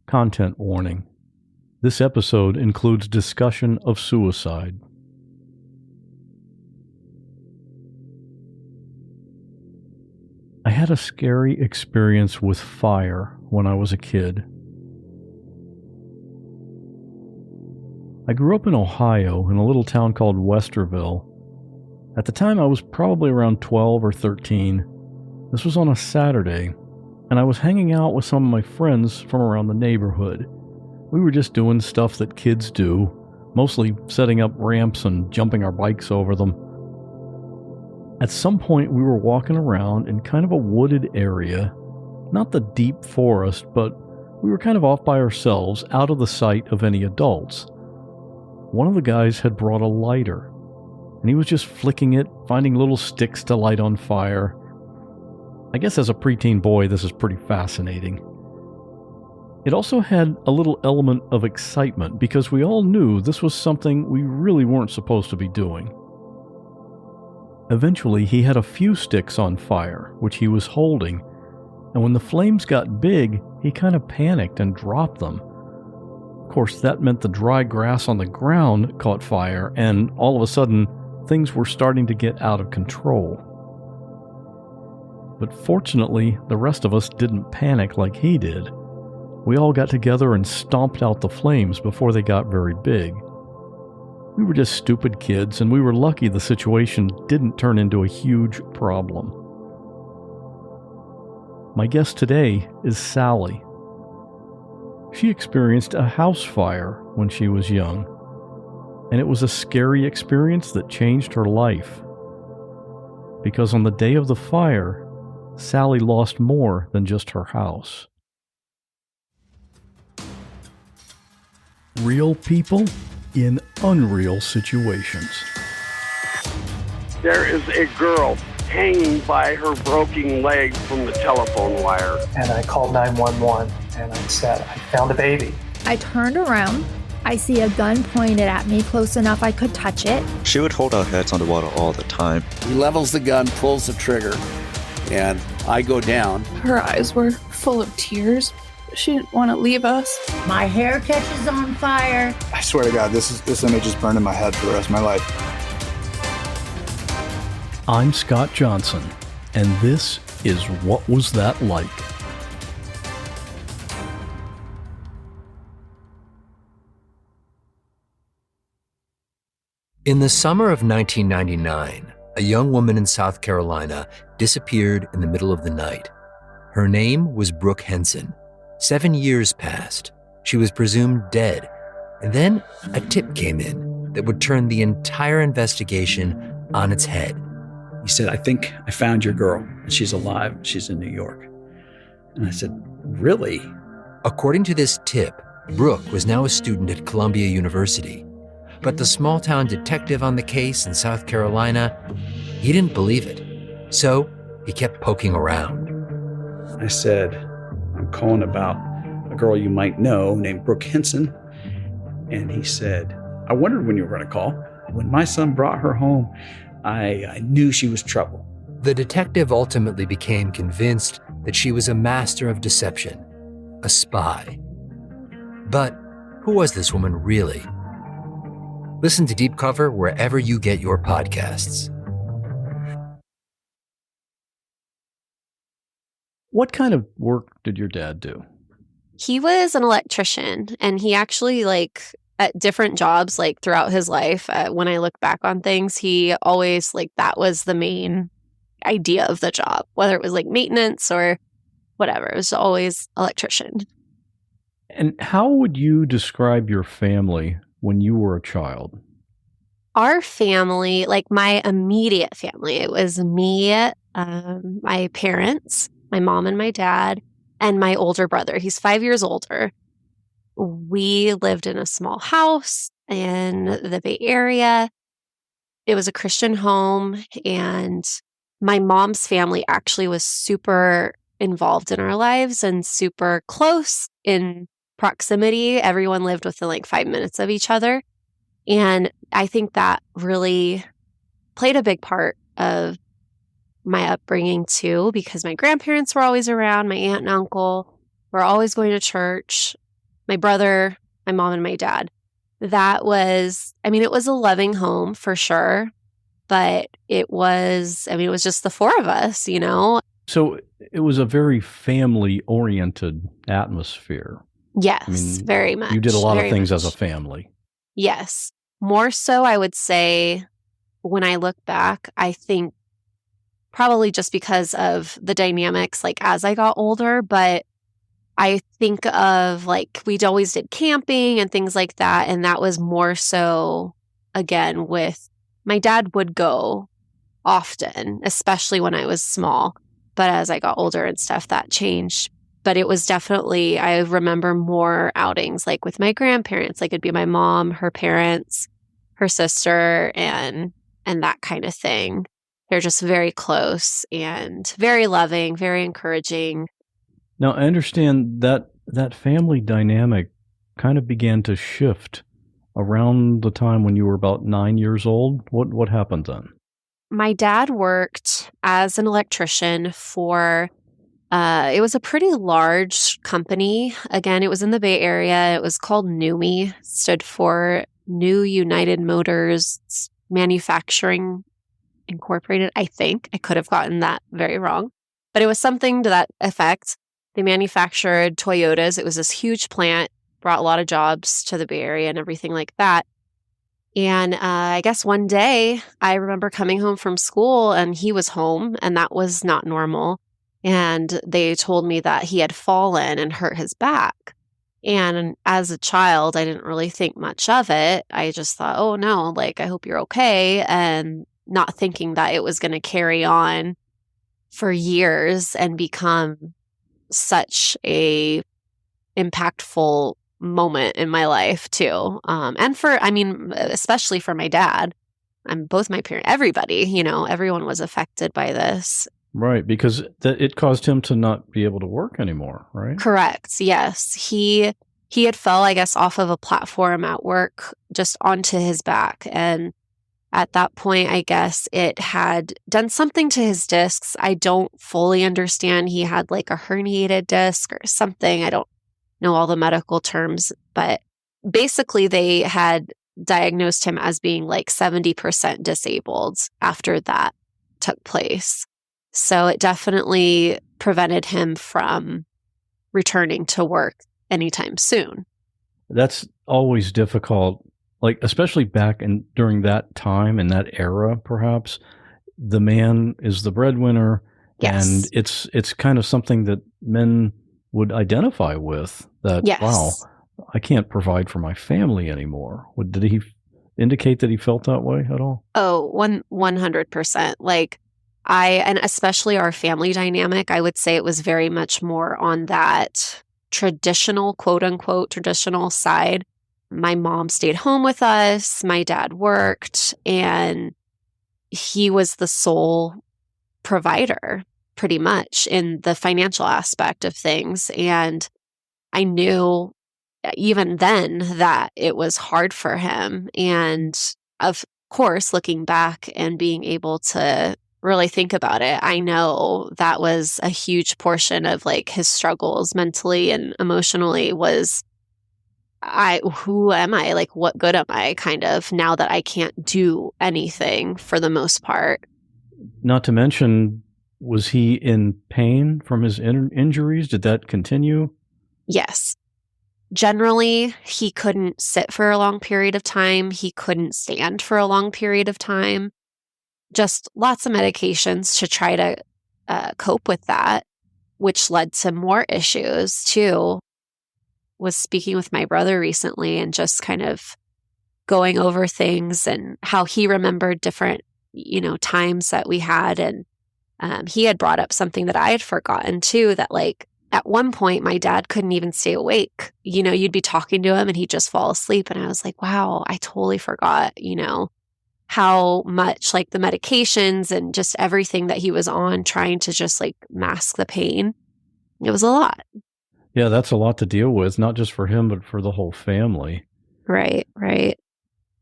Content warning. This episode includes discussion of suicide. I had a scary experience with fire when I was a kid. I grew up in Ohio in a little town called Westerville. At the time I was probably around 12 or 13. This was on a Saturday, and I was hanging out with some of my friends from around the neighborhood. We were just doing stuff that kids do, mostly setting up ramps and jumping our bikes over them. At some point we were walking around in kind of a wooded area, not the deep forest, but we were kind of off by ourselves, out of the sight of any adults. One of the guys had brought a lighter, and he was just flicking it, finding little sticks to light on fire. I guess as a preteen boy, this is pretty fascinating. It also had a little element of excitement because we all knew this was something we really weren't supposed to be doing. Eventually, he had a few sticks on fire, which he was holding, and when the flames got big, he kind of panicked and dropped them. Of course, that meant the dry grass on the ground caught fire, and all of a sudden, things were starting to get out of control. But fortunately, the rest of us didn't panic like he did. We all got together and stomped out the flames before they got very big. We were just stupid kids, and we were lucky the situation didn't turn into a huge problem. My guest today is Sally. She experienced a house fire when she was young, and it was a scary experience that changed her life. Because on the day of the fire, Sally lost more than just her house. Real people in unreal situations. There is a girl hanging by her broken leg from the telephone wire. And I called 911 and I said, I found a baby. I turned around. I see a gun pointed at me close enough I could touch it. She would hold our heads underwater all the time. He levels the gun, pulls the trigger, and I go down. Her eyes were full of tears. She didn't want to leave us. My hair catches on fire. I swear to God, this image is burned in my head for the rest of my life. I'm Scott Johnson, and this is What Was That Like? In the summer of 1999, a young woman in South Carolina disappeared in the middle of the night. Her name was Brooke Henson. 7 years passed. She was presumed dead. And then a tip came in that would turn the entire investigation on its head. He said, I think I found your girl. She's alive. She's in New York. And I said, really? According to this tip, Brooke was now a student at Columbia University. But the small-town detective on the case in South Carolina, he didn't believe it. So he kept poking around. I said, I'm calling about a girl you might know named Brooke Henson. And he said, I wondered when you were going to call. When my son brought her home, I knew she was trouble. The detective ultimately became convinced that she was a master of deception, a spy. But who was this woman really? Listen to Deep Cover wherever you get your podcasts. What kind of work did your dad do? He was an electrician, and he actually, at different jobs, throughout his life, when I look back on things, he always, that was the main idea of the job, whether it was, maintenance or whatever. It was always electrician. And how would you describe your family when you were a child? Our family, my immediate family, it was me, my parents, my mom and my dad, and my older brother. He's 5 years older. We lived in a small house in the Bay Area. It was a Christian home, and my mom's family actually was super involved in our lives and super close in proximity. Everyone lived within 5 minutes of each other. And I think that really played a big part of my upbringing too, because my grandparents were always around. My aunt and uncle were always going to church. my brother, my mom, and my dad. That was, I mean, it was a loving home for sure, but it was just the four of us, you know? So it was a very family-oriented atmosphere. Yes, I mean, very much. you did a lot of very things much. as a family. Yes. More so, I would say, when I look back, I think probably just because of the dynamics, like as I got older, but I think of like we'd always did camping and things like that. And that was more so, again, with my dad would go often, especially when I was small. But as I got older and stuff, that changed. But it was definitely, I remember more outings like with my grandparents. Like it'd be my mom, her parents, her sister, and that kind of thing. They're just very close and very loving, very encouraging. Now, I understand that family dynamic kind of began to shift around the time when you were about 9 years old. What happened then? My dad worked as an electrician for, it was a pretty large company. Again, it was in the Bay Area. It was called NUMI, stood for New United Motors Manufacturing Incorporated, I think. I could have gotten that very wrong, but it was something to that effect. They manufactured Toyotas. It was this huge plant, brought a lot of jobs to the Bay Area and everything like that. And I guess one day I remember coming home from school and he was home, and that was not normal. And they told me that he had fallen and hurt his back. And as a child, I didn't really think much of it. I just thought, oh no, like, I hope you're okay. And not thinking that it was going to carry on for years and become such a impactful moment in my life too. And for, I mean, especially for my dad, both my parents, everybody, you know, everyone was affected by this. Right, because it caused him to not be able to work anymore, right? Correct. Yes. He had fell, I guess, off of a platform at work just onto his back. And at that point, I guess it had done something to his discs. I don't fully understand. He had like a herniated disc or something. I don't know all the medical terms, but basically they had diagnosed him as being like 70% disabled after that took place. So it definitely prevented him from returning to work anytime soon. That's always difficult. Like, especially back during that time and that era, perhaps, the man is the breadwinner. Yes. And it's kind of something that men would identify with, that, yes. Wow, I can't provide for my family anymore. Did he indicate that he felt that way at all? Oh, 100%. Like, and especially our family dynamic, I would say it was very much more on that traditional, quote unquote, traditional side. My mom stayed home with us. My dad worked, and he was the sole provider pretty much in the financial aspect of things. And I knew even then that it was hard for him. And of course, looking back and being able to really think about it, I know that was a huge portion of like his struggles mentally and emotionally was, who am I? Like, what good am I, kind of, now that I can't do anything for the most part? Not to mention, was he in pain from his injuries? Did that continue? Yes. Generally, he couldn't sit for a long period of time. He couldn't stand for a long period of time. Just lots of medications to try to cope with that, which led to more issues too. Was speaking with my brother recently and just kind of going over things and how he remembered different, times that we had. And he had brought up something that I had forgotten too, that like at one point my dad couldn't even stay awake. You'd be talking to him and he'd just fall asleep. And I was like, wow, I totally forgot, how much like the medications and just everything that he was on trying to just like mask the pain. It was a lot. Yeah, that's a lot to deal with, not just for him, but for the whole family. Right.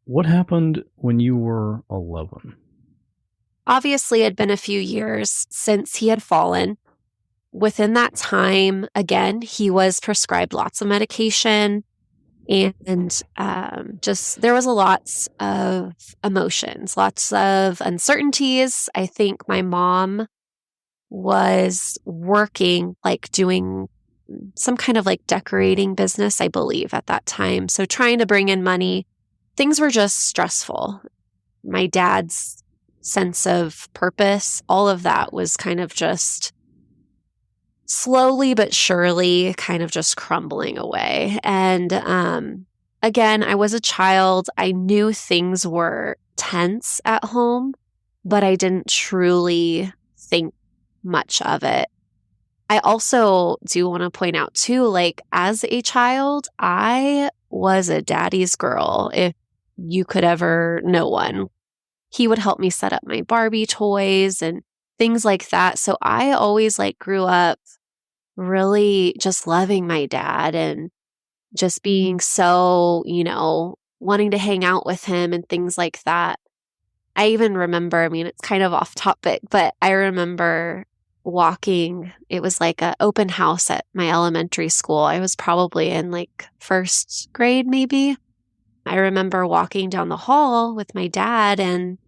What happened when you were 11? Obviously, it had been a few years since he had fallen. within that time, again, he was prescribed lots of medication, and just there was a lots of emotions, lots of uncertainties. I think my mom was working, like doing some kind of like decorating business, I believe, at that time. So trying to bring in money, things were just stressful. My dad's sense of purpose, all of that was kind of just slowly but surely kind of just crumbling away. And again, I was a child. I knew things were tense at home, but I didn't truly think much of it. I also do want to point out too, like as a child, I was a daddy's girl, if you could ever know one. He would help me set up my Barbie toys and things like that. So I always like grew up really just loving my dad and just being so, wanting to hang out with him and things like that. I even remember, I mean, it's kind of off topic, but I remember walking. It was like an open house at my elementary school. I was probably in like first grade, maybe. I remember walking down the hall with my dad and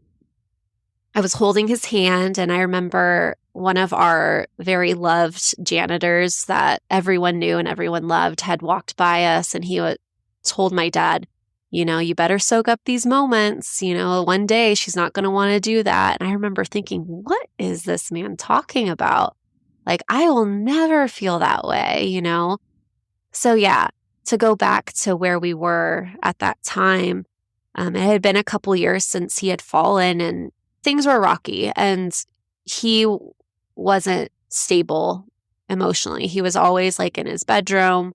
I was holding his hand, and I remember one of our very loved janitors that everyone knew and everyone loved had walked by us, and he told my dad, you better soak up these moments. One day she's not going to want to do that. And I remember thinking, what is this man talking about? Like, I will never feel that way, So yeah, to go back to where we were at that time, it had been a couple years since he had fallen and things were rocky, and he wasn't stable emotionally. He was always like in his bedroom.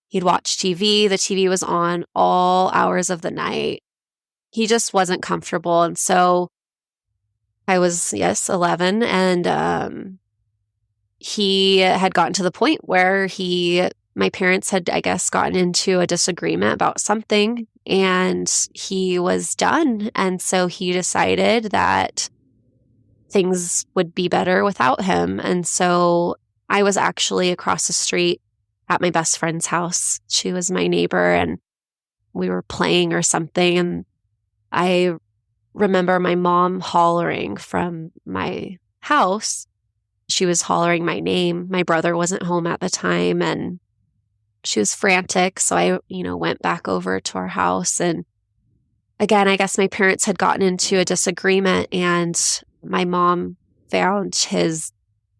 He'd watch TV. The TV was on all hours of the night. He just wasn't comfortable. And so I was, 11. And he had gotten to the point where my parents had, I guess, gotten into a disagreement about something, and he was done. And so he decided that things would be better without him. And so I was actually across the street at my best friend's house. She was my neighbor, and we were playing or something. And I remember my mom hollering from my house. She was hollering my name. My brother wasn't home at the time, and she was frantic. So I, went back over to our house. And again, I guess my parents had gotten into a disagreement, and my mom found his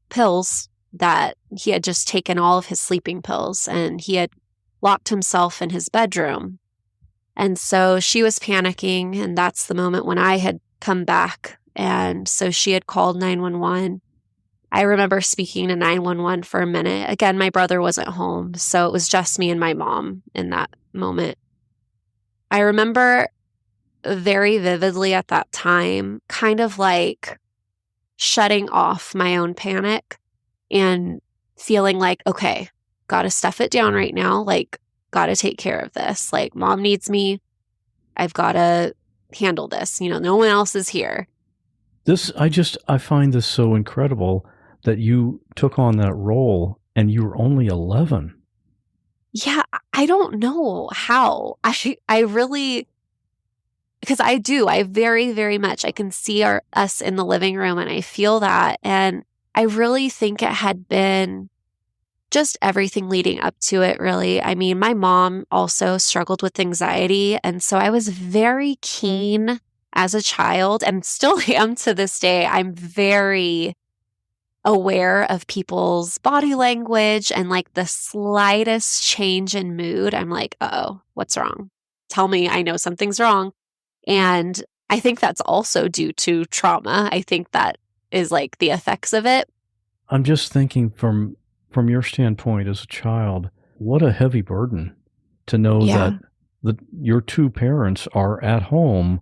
pills that he had just taken all of his sleeping pills, and he had locked himself in his bedroom. And so she was panicking, and that's the moment when I had come back. And so she had called 911. I remember speaking to 911 for a minute. Again, my brother wasn't home, so it was just me and my mom in that moment. I remember very vividly at that time, kind of like shutting off my own panic and feeling like, okay, got to stuff it down right now. Like, got to take care of this. Like, mom needs me. I've got to handle this. No one else is here. I find this so incredible that you took on that role and you were only 11. Yeah, I don't know how. I really, because I very, very much, I can see us in the living room and I feel that. And I really think it had been just everything leading up to it, really. I mean, my mom also struggled with anxiety. And so I was very keen as a child, and still am to this day. I'm very aware of people's body language, and like the slightest change in mood, I'm like, uh-oh, what's wrong? Tell me, I know something's wrong. And I think that's also due to trauma. I think that is like the effects of it. I'm just thinking from your standpoint as a child, what a heavy burden to know that your two parents are at home,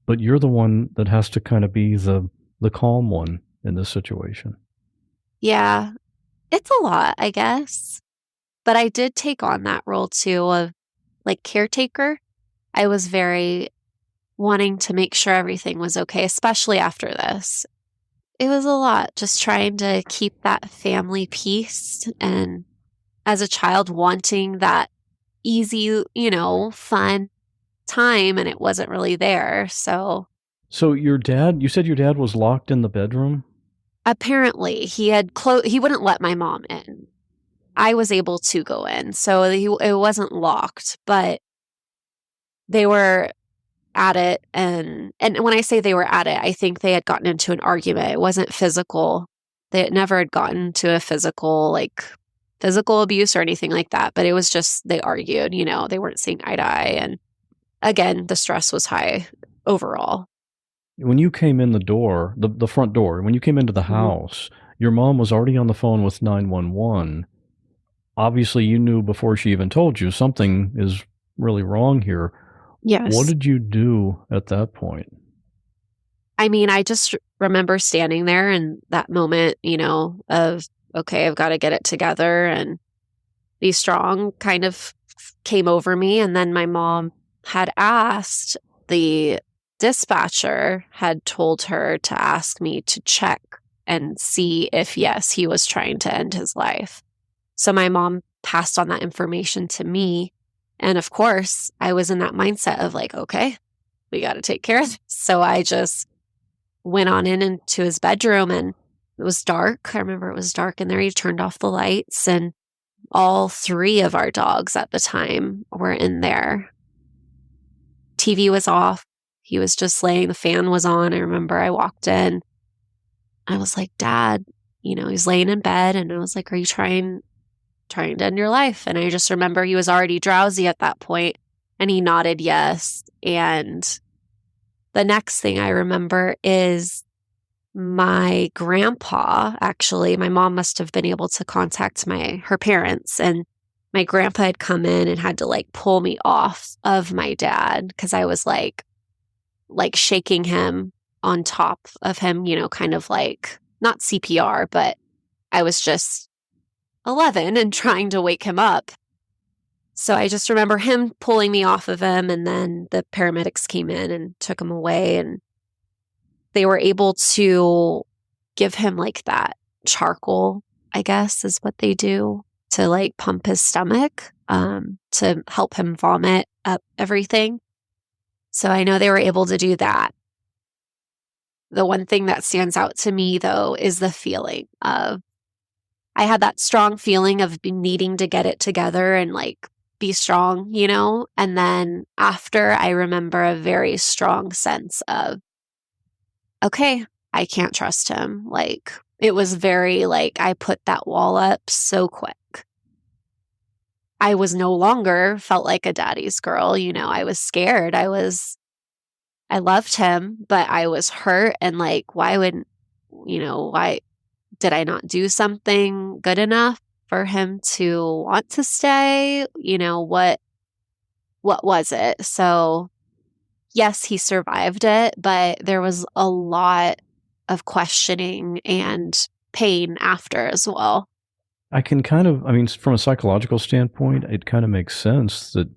but you're the one that has to kind of be the calm one in this situation. Yeah, it's a lot, I guess. But I did take on that role too of like caretaker. I was very wanting to make sure everything was okay, especially after this. It was a lot, just trying to keep that family peace, and as a child wanting that easy, fun time, and it wasn't really there. So you said your dad was locked in the bedroom? apparently he wouldn't let my mom in. I was able to go in, so it wasn't locked, but they were at it, and when I say they were at it, I think they had gotten into an argument. It wasn't physical. They had never had gotten to a physical abuse or anything like that, but it was just they argued, they weren't seeing eye to eye, and again, the stress was high overall. When you came in the door, the front door, when you came into the house, your mom was already on the phone with 911. Obviously, you knew before she even told you something is really wrong here. Yes. What did you do at that point? I mean, I just remember standing there in that moment, of, okay, I've got to get it together and be strong, kind of came over me. And then my mom had asked, the dispatcher had told her to ask me to check and see if, yes, he was trying to end his life. So my mom passed on that information to me. And of course, I was in that mindset of like, okay, we got to take care of this. So I just went on into his bedroom, and it was dark. I remember it was dark in there. He turned off the lights, and all 3 of our dogs at the time were in there. TV was off. He was just laying, the fan was on. I remember I walked in. I was like, Dad, he's laying in bed. And I was like, are you trying to end your life? And I just remember he was already drowsy at that point, and he nodded yes. And the next thing I remember is my grandpa, actually, my mom must have been able to contact her parents, and my grandpa had come in and had to pull me off of my dad because I was like shaking him on top of him, kind of not CPR, but I was just 11 and trying to wake him up. So I just remember him pulling me off of him, and then the paramedics came in and took him away, and they were able to give him that charcoal, I guess is what they do, to pump his stomach, to help him vomit up everything. So I know they were able to do that. The one thing that stands out to me, though, is the feeling of, I had that strong feeling of needing to get it together and be strong, And then after, I remember a very strong sense of, okay, I can't trust him. It was very I put that wall up so quick. I was no longer felt like a daddy's girl. I was scared. I loved him, but I was hurt. And why did I not do something good enough for him to want to stay? What was it? So yes, he survived it, but there was a lot of questioning and pain after as well. I can from a psychological standpoint, it kind of makes sense that,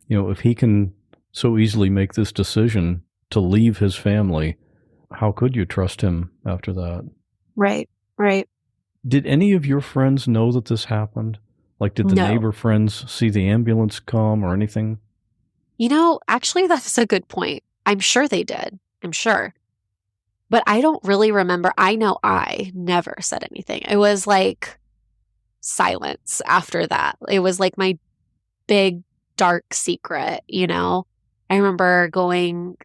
if he can so easily make this decision to leave his family, how could you trust him after that? Right. Did any of your friends know that this happened? Did the neighbor friends see the ambulance come or anything? Actually, that's a good point. I'm sure they did. I'm sure. But I don't really remember. I know I never said anything. It was silence after that. It was my big, dark secret, I remember going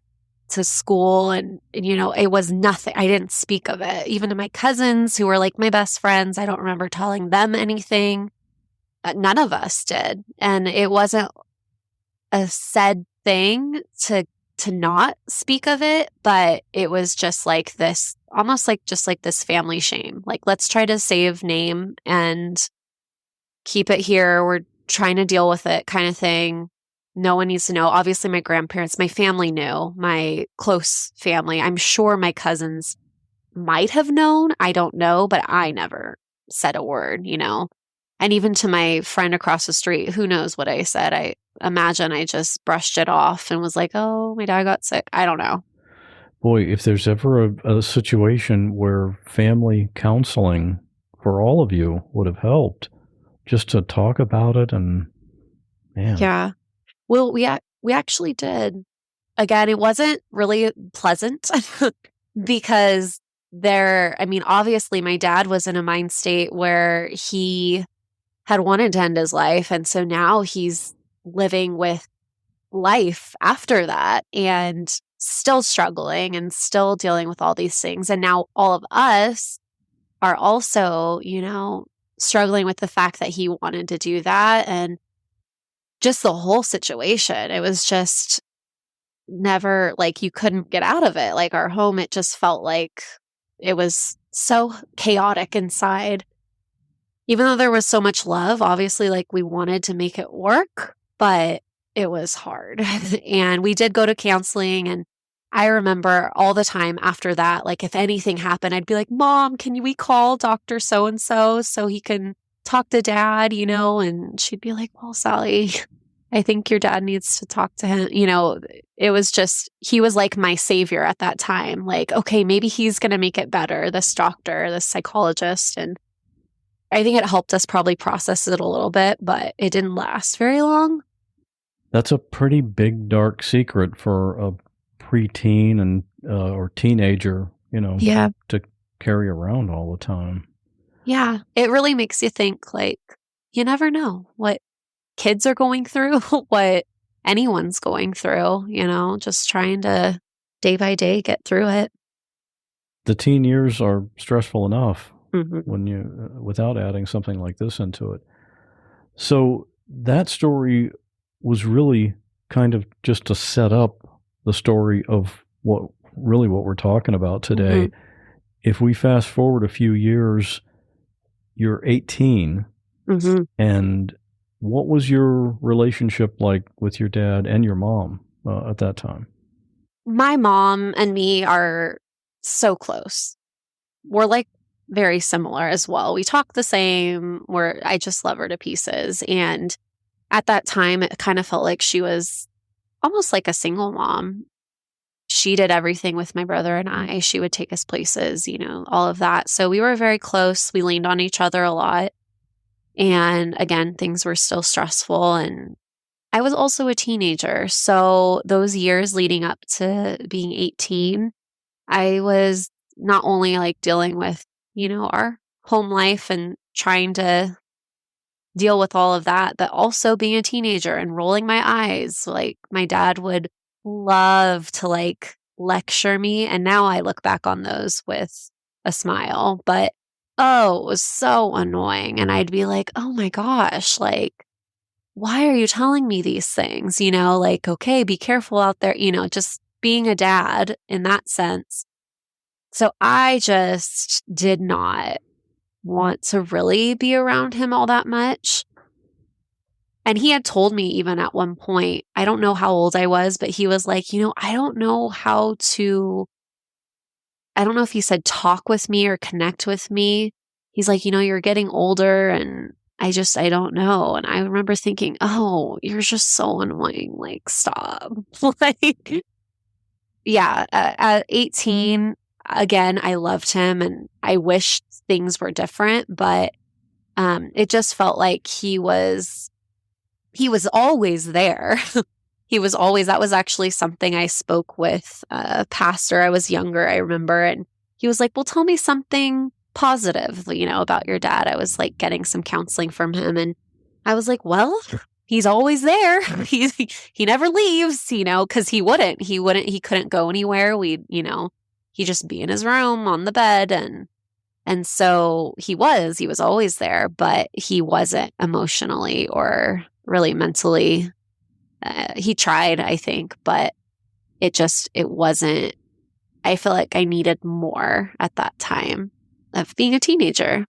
to school and it was nothing. I didn't speak of it. Even to my cousins who were my best friends, I don't remember telling them anything. None of us did. And it wasn't a said thing to not speak of it, but it was just this, almost just this family shame. Let's try to save name and keep it here. We're trying to deal with it kind of thing. No one needs to know. Obviously, my grandparents, my family knew, my close family. I'm sure my cousins might have known. I don't know, but I never said a word, And even to my friend across the street, who knows what I said? I imagine I just brushed it off and was like, oh, my dad got sick. I don't know. Boy, if there's ever a situation where family counseling for all of you would have helped, just to talk about it, and man. Yeah. Well, we actually did. Again, it wasn't really pleasant because obviously my dad was in a mind state where he had wanted to end his life. And so now he's living with life after that and still struggling and still dealing with all these things. And now all of us are also, struggling with the fact that he wanted to do that, and just the whole situation. It was just never, like, you couldn't get out of it. Like, our home, it just felt like it was so chaotic inside. Even though there was so much love, obviously, like, we wanted to make it work, but it was hard. And we did go to counseling, and I remember all the time after that, like, if anything happened, I'd be like, Mom, we call Dr. So-and-so so he can talk to Dad, And she'd be like, well, Sally, I think your dad needs to talk to him. It was just, he was like my savior at that time. Like, okay, maybe he's going to make it better, this doctor, this psychologist. And I think it helped us probably process it a little bit, but it didn't last very long. That's a pretty big, dark secret for a preteen and or teenager, to carry around all the time. Yeah, it really makes you think, like, you never know what kids are going through, what anyone's going through, just trying to day by day get through it. The teen years are stressful enough when without adding something like this into it. So that story was really kind of just to set up the story of what we're talking about today. Mm-hmm. If we fast forward a few years, you're 18, and what was your relationship like with your dad and your mom at that time? My mom and me are so close. We're like very similar as well. We talk the same. I just love her to pieces. And at that time, it kind of felt like she was almost like a single mom. She did everything with my brother and I. She would take us places, all of that. So we were very close. We leaned on each other a lot. And again, things were still stressful. And I was also a teenager. So those years leading up to being 18, I was not only like dealing with, our home life and trying to deal with all of that, but also being a teenager and rolling my eyes. Like, my dad would love to like lecture me. And now I look back on those with a smile, but it was so annoying. And I'd be like, oh my gosh, like, why are you telling me these things? Like, okay, be careful out there, just being a dad in that sense. So I just did not want to really be around him all that much. And he had told me even at one point, I don't know how old I was, but he was like, I don't know if he said talk with me or connect with me. He's like, you're getting older and I don't know. And I remember thinking, oh, you're just so annoying. Like, stop. Like, yeah, at 18, again, I loved him and I wished things were different, but it just felt like he was always there. That was actually something I spoke with a pastor. I was younger, I remember, and he was like, well, tell me something positive, about your dad. I was like getting some counseling from him, and I was like, well, he's always there. He never leaves, because he couldn't go anywhere. He'd just be in his room on the bed, and so he was always there, but he wasn't emotionally or really mentally. He tried, I think, but it wasn't. I feel like I needed more at that time of being a teenager.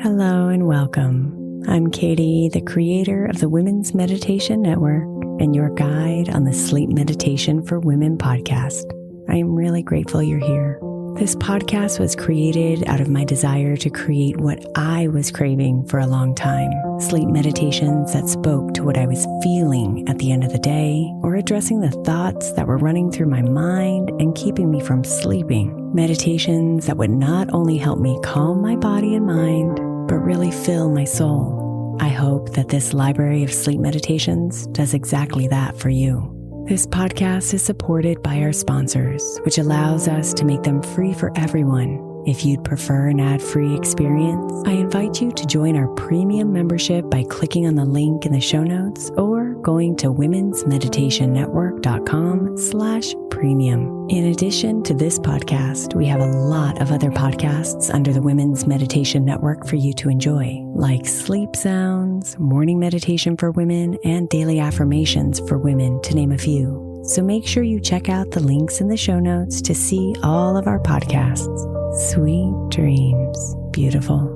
Hello and welcome. I'm Katie, the creator of the Women's Meditation Network and your guide on the Sleep Meditation for Women podcast. I am really grateful you're here. This podcast was created out of my desire to create what I was craving for a long time. Sleep meditations that spoke to what I was feeling at the end of the day, or addressing the thoughts that were running through my mind and keeping me from sleeping. Meditations that would not only help me calm my body and mind, but really fill my soul. I hope that this library of sleep meditations does exactly that for you. This podcast is supported by our sponsors, which allows us to make them free for everyone. If you'd prefer an ad-free experience, I invite you to join our premium membership by clicking on the link in the show notes or going to womensmeditationnetwork.com/premium. In addition to this podcast, we have a lot of other podcasts under the Women's Meditation Network for you to enjoy, like Sleep Sounds, Morning Meditation for Women, and Daily Affirmations for Women, to name a few. So make sure you check out the links in the show notes to see all of our podcasts. Sweet dreams, beautiful.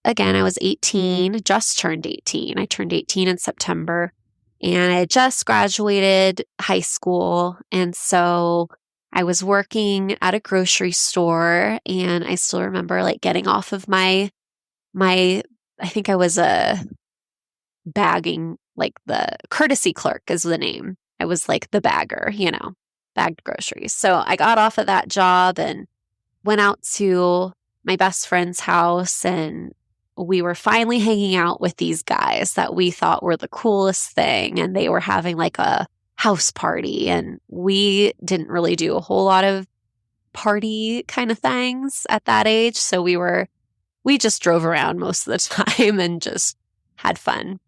Again, I was 18, just turned 18. I turned 18 in September, and I had just graduated high school. And so I was working at a grocery store, and I still remember like getting off of my I think I was a bagging, like the courtesy clerk is the name. I was like the bagger, bagged groceries. So I got off of that job and went out to my best friend's house, and we were finally hanging out with these guys that we thought were the coolest thing. And they were having like a house party, and we didn't really do a whole lot of party kind of things at that age. So we just drove around most of the time and just had fun.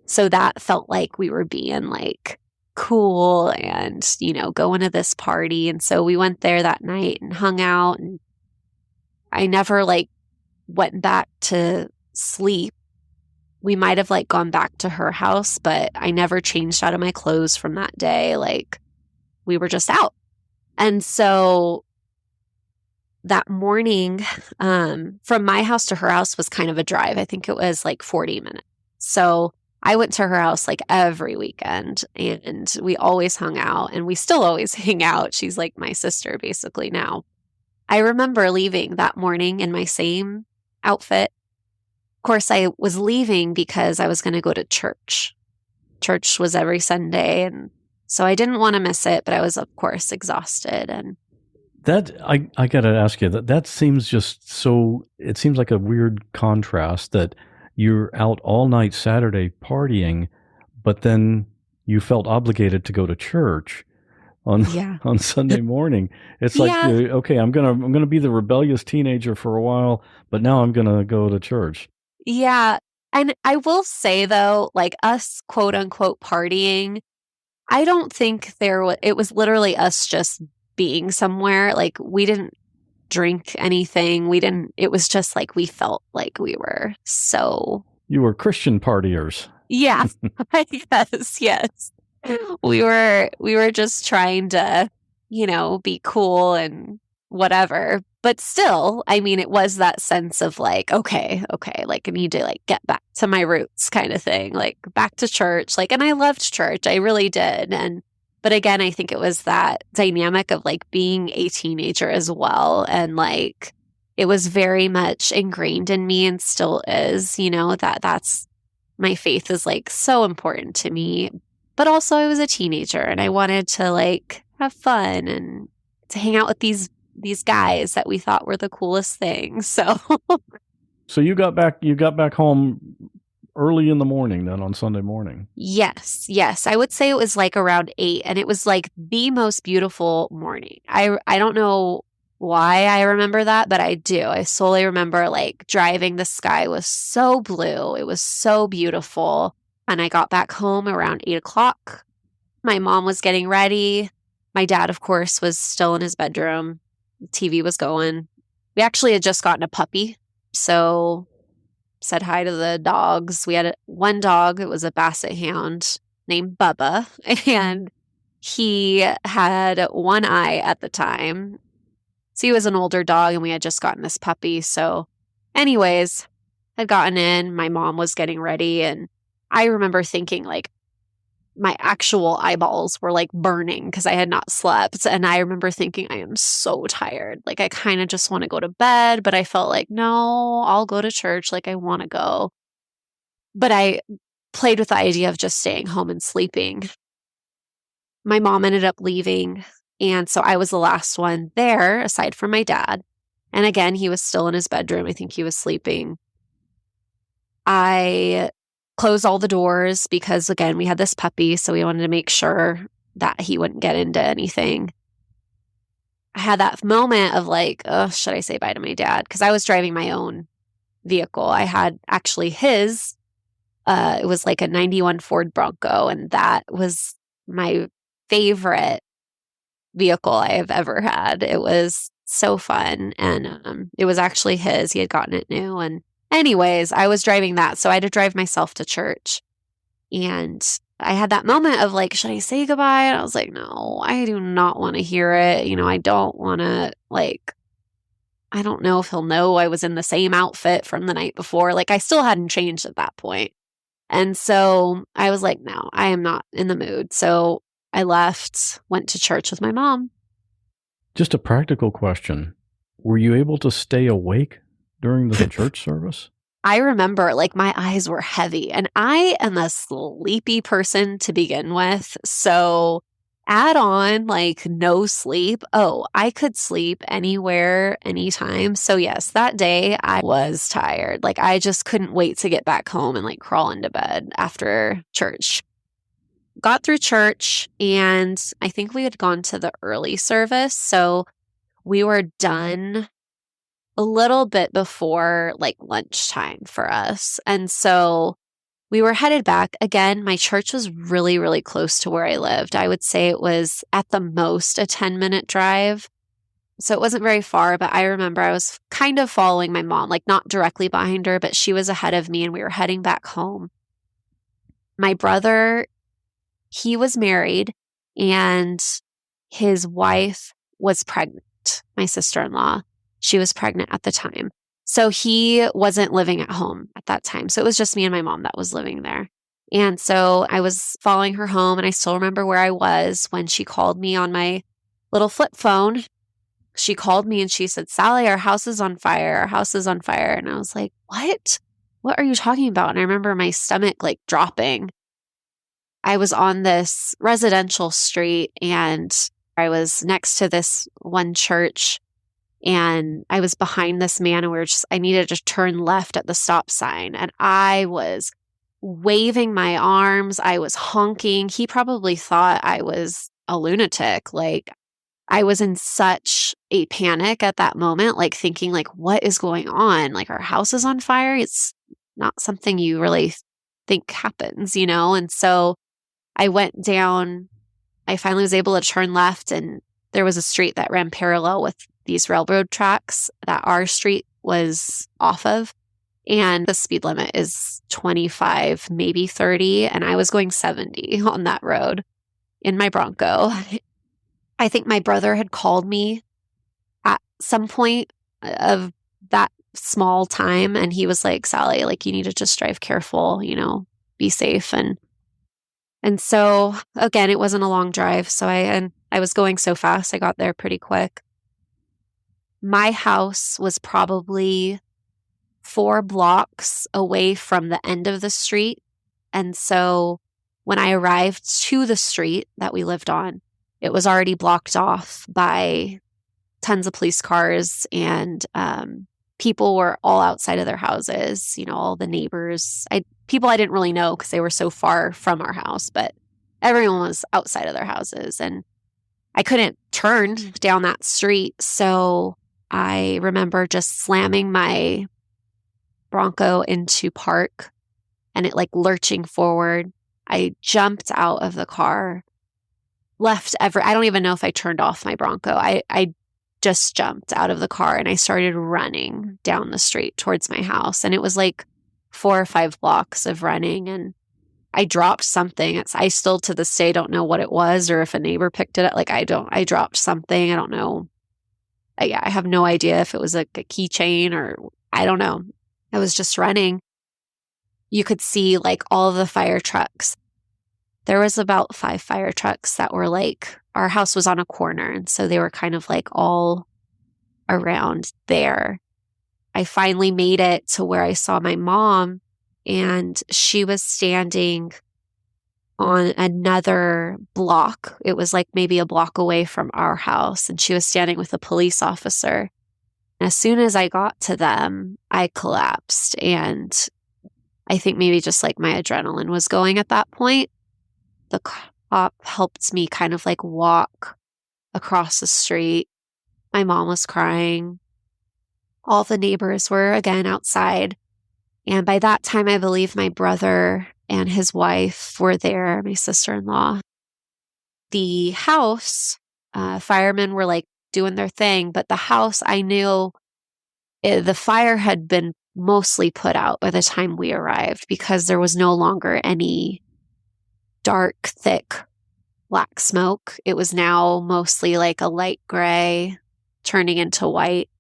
So that felt like we were being like cool and, going to this party. And so we went there that night and hung out, and I never like went back to sleep. We might have like gone back to her house, but I never changed out of my clothes from that day. Like we were just out. And so that morning, from my house to her house was kind of a drive. I think it was like 40 minutes. So I went to her house like every weekend, and we always hung out, and we still always hang out. She's like my sister basically now. I remember leaving that morning in my same outfit. Of course, I was leaving because I was going to go to church. Church was every Sunday, and so I didn't want to miss it, but I was, of course, exhausted. And that I got to ask you, that seems just so, it seems like a weird contrast that you're out all night Saturday partying, but then you felt obligated to go to church on Sunday morning. It's like, okay, I'm gonna be the rebellious teenager for a while, but now I'm gonna go to church. Yeah. And I will say though, like us quote unquote partying, I don't think it was literally us just being somewhere. Like we didn't drink anything. It was just like we felt like we were so. You were Christian partiers. Yeah, I guess, yes. We were just trying to, be cool and whatever. But still, I mean, it was that sense of like, okay, like I need to like get back to my roots kind of thing, like back to church. Like, and I loved church. I really did. But again, I think it was that dynamic of like being a teenager as well. And like, it was very much ingrained in me and still is, that's my faith is like so important to me. But also I was a teenager and I wanted to like have fun and to hang out with these guys that we thought were the coolest things. So you got back home early in the morning then on Sunday morning. Yes. I would say it was like around 8, and it was like the most beautiful morning. I don't know why I remember that, but I do. I solely remember like driving. The sky was so blue. It was so beautiful. And I got back home around 8:00. My mom was getting ready. My dad, of course, was still in his bedroom. The TV was going. We actually had just gotten a puppy. So said hi to the dogs. We had one dog. It was a basset hound named Bubba. And he had one eye at the time. So he was an older dog and we had just gotten this puppy. So anyways, had gotten in. My mom was getting ready. And I remember thinking like my actual eyeballs were like burning because I had not slept. And I remember thinking, I am so tired. Like, I kind of just want to go to bed, but I felt like, no, I'll go to church. Like, I want to go. But I played with the idea of just staying home and sleeping. My mom ended up leaving. And so I was the last one there, aside from my dad. And again, he was still in his bedroom. I think he was sleeping. I closed all the doors because, again, we had this puppy, so we wanted to make sure that he wouldn't get into anything. I had that moment of like, oh, should I say bye to my dad? Because I was driving my own vehicle. I had actually his, it was like a 91 Ford Bronco, and that was my favorite vehicle I have ever had. It was so fun, and it was actually his. He had gotten it new, and anyways, I was driving that, so I had to drive myself to church. And I had that moment of like, should I say goodbye? And I was like, no, I do not want to hear it. You know, I don't want to, like, I don't know if he'll know I was in the same outfit from the night before. Like, I still hadn't changed at that point. And so I was like, no, I am not in the mood. So I left, went to church with my mom. Just a practical question. Were you able to stay awake during the church service? I remember like my eyes were heavy, and I am a sleepy person to begin with. So add on like no sleep. Oh, I could sleep anywhere, anytime. So yes, that day I was tired. Like I just couldn't wait to get back home and like crawl into bed after church. Got through church, and I think we had gone to the early service. So we were done a little bit before like lunchtime for us. And so we were headed back. Again, my church was really, really close to where I lived. I would say it was at the most a 10-minute drive. So it wasn't very far, but I remember I was kind of following my mom, like not directly behind her, but she was ahead of me, and we were heading back home. My brother, he was married, and his wife was pregnant, my sister-in-law. She was pregnant at the time. So he wasn't living at home at that time. So it was just me and my mom that was living there. And so I was following her home, and I still remember where I was when she called me on my little flip phone. She called me and she said, Sally, our house is on fire. Our house is on fire. And I was like, what? What are you talking about? And I remember my stomach like dropping. I was on this residential street, and I was next to this one church. And I was behind this man, and I needed to turn left at the stop sign. And I was waving my arms. I was honking. He probably thought I was a lunatic. Like, I was in such a panic at that moment, like thinking like, what is going on? Like, our house is on fire. It's not something you really think happens, you know? And so I went down. I finally was able to turn left, and there was a street that ran parallel with these railroad tracks that our street was off of. And the speed limit is 25, maybe 30. And I was going 70 on that road in my Bronco. I think my brother had called me at some point of that small time. And he was like, Sally, like, you need to just drive careful, you know, be safe. And so again, it wasn't a long drive. So I was going so fast. I got there pretty quick. My house was probably 4 blocks away from the end of the street. And so when I arrived to the street that we lived on, it was already blocked off by tons of police cars, and people were all outside of their houses, you know, all the neighbors. People I didn't really know because they were so far from our house, but everyone was outside of their houses. And I couldn't turn down that street. So I remember just slamming my Bronco into park and it like lurching forward. I jumped out of the car, I don't even know if I turned off my Bronco. I just jumped out of the car and I started running down the street towards my house. And it was like 4 or 5 blocks of running, and I dropped something. I still to this day don't know what it was, or if a neighbor picked it up. Like I dropped something. I don't know. I have no idea if it was like a keychain or I don't know. I was just running, you could see like all of the fire trucks. There was about 5 fire trucks that were like, our house was on a corner. And so they were kind of like all around there. I finally made it to where I saw my mom, and she was standing on another block. It was like maybe a block away from our house, and she was standing with a police officer. And as soon as I got to them, I collapsed, and I think maybe just like my adrenaline was going at that point. The cop helped me kind of like walk across the street. My mom was crying. All the neighbors were again outside. And by that time, I believe my brother and his wife were there, my sister-in-law. The house, firemen were like doing their thing, but the house, I knew the fire had been mostly put out by the time we arrived, because there was no longer any dark, thick black smoke. It was now mostly like a light gray turning into white.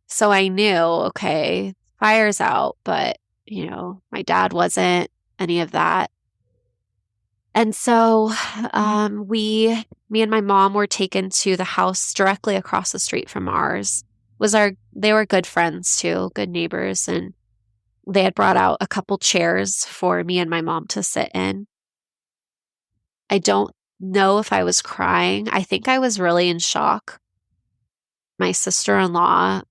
So I knew, okay, fire's out, but, my dad wasn't any of that. And so me and my mom were taken to the house directly across the street from ours. They were good friends too, good neighbors, and they had brought out a couple chairs for me and my mom to sit in. I don't know if I was crying. I think I was really in shock. My sister-in-law,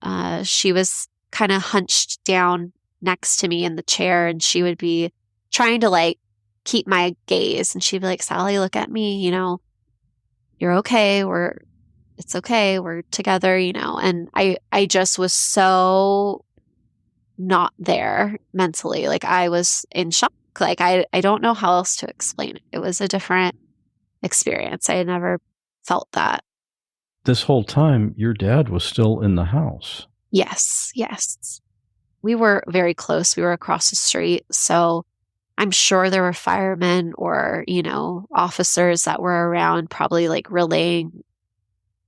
she was kind of hunched down next to me in the chair, and she would be trying to like keep my gaze, and she'd be like, "Sally, look at me, you're okay. It's okay. We're together, And I just was so not there mentally. Like I was in shock. Like I don't know how else to explain it. It was a different experience. I had never felt that. This whole time, your dad was still in the house. Yes. We were very close. We were across the street. So I'm sure there were firemen or, officers that were around, probably like relaying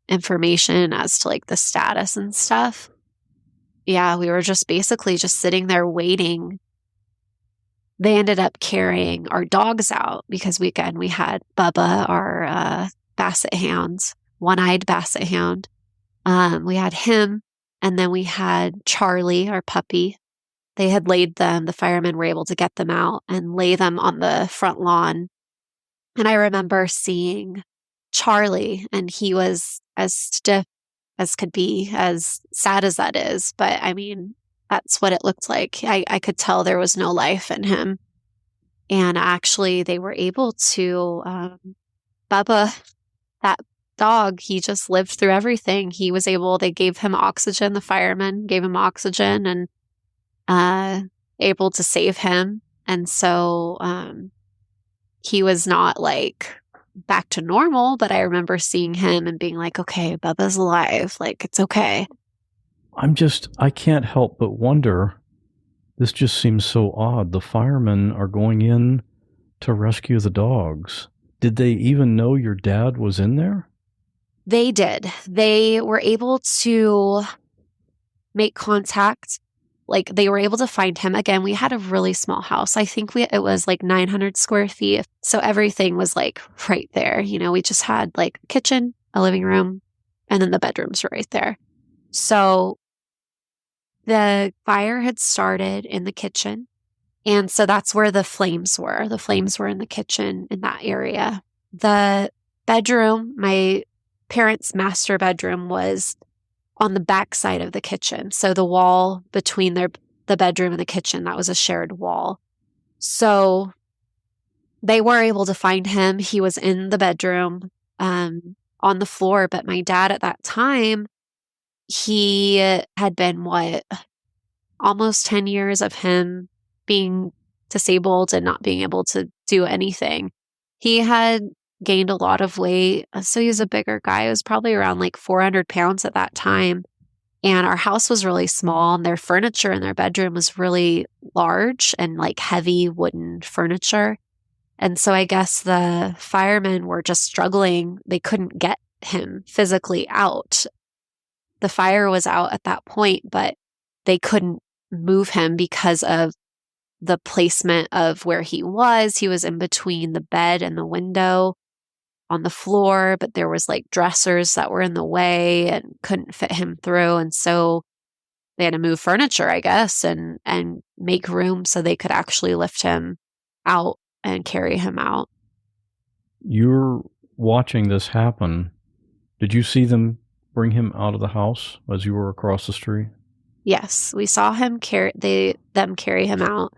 information as to like the status and stuff. Yeah, we were just basically just sitting there waiting. They ended up carrying our dogs out because we had Bubba, our basset hound, one-eyed basset hound. We had him, and then we had Charlie, our puppy. They had laid them, the firemen were able to get them out and lay them on the front lawn. And I remember seeing Charlie, and he was as stiff as could be, as sad as that is. But I mean, that's what it looked like. I could tell there was no life in him. And actually, they were able to, Bubba, that dog, he just lived through everything. They gave him oxygen, the firemen gave him oxygen, and able to save him. And so he was not like back to normal, but I remember seeing him and being like, okay, Bubba's alive. Like, it's okay. I can't help but wonder, this just seems so odd. The firemen are going in to rescue the dogs. Did they even know your dad was in there? They did. They were able to make contact. Like, they were able to find him. Again, we had a really small house. I think it was like 900 square feet. So everything was like right there. We just had like a kitchen, a living room, and then the bedrooms were right there. So the fire had started in the kitchen. And so that's where the flames were. The flames were in the kitchen in that area. The bedroom, my parents' master bedroom, was on the back side of the kitchen. So the wall between the bedroom and the kitchen, that was a shared wall. So they were able to find him. He was in the bedroom on the floor. But my dad at that time, he had been almost 10 years of him being disabled and not being able to do anything. He had gained a lot of weight. So he was a bigger guy. He was probably around like 400 pounds at that time. And our house was really small, and their furniture in their bedroom was really large and like heavy wooden furniture. And so I guess the firemen were just struggling. They couldn't get him physically out. The fire was out at that point, but they couldn't move him because of the placement of where he was. He was in between the bed and the window on the floor, but there was like dressers that were in the way and couldn't fit him through. And so they had to move furniture, I guess, and make room so they could actually lift him out and carry him out. You're watching this happen. Did you see them bring him out of the house as you were across the street? Yes, we saw him carry him out.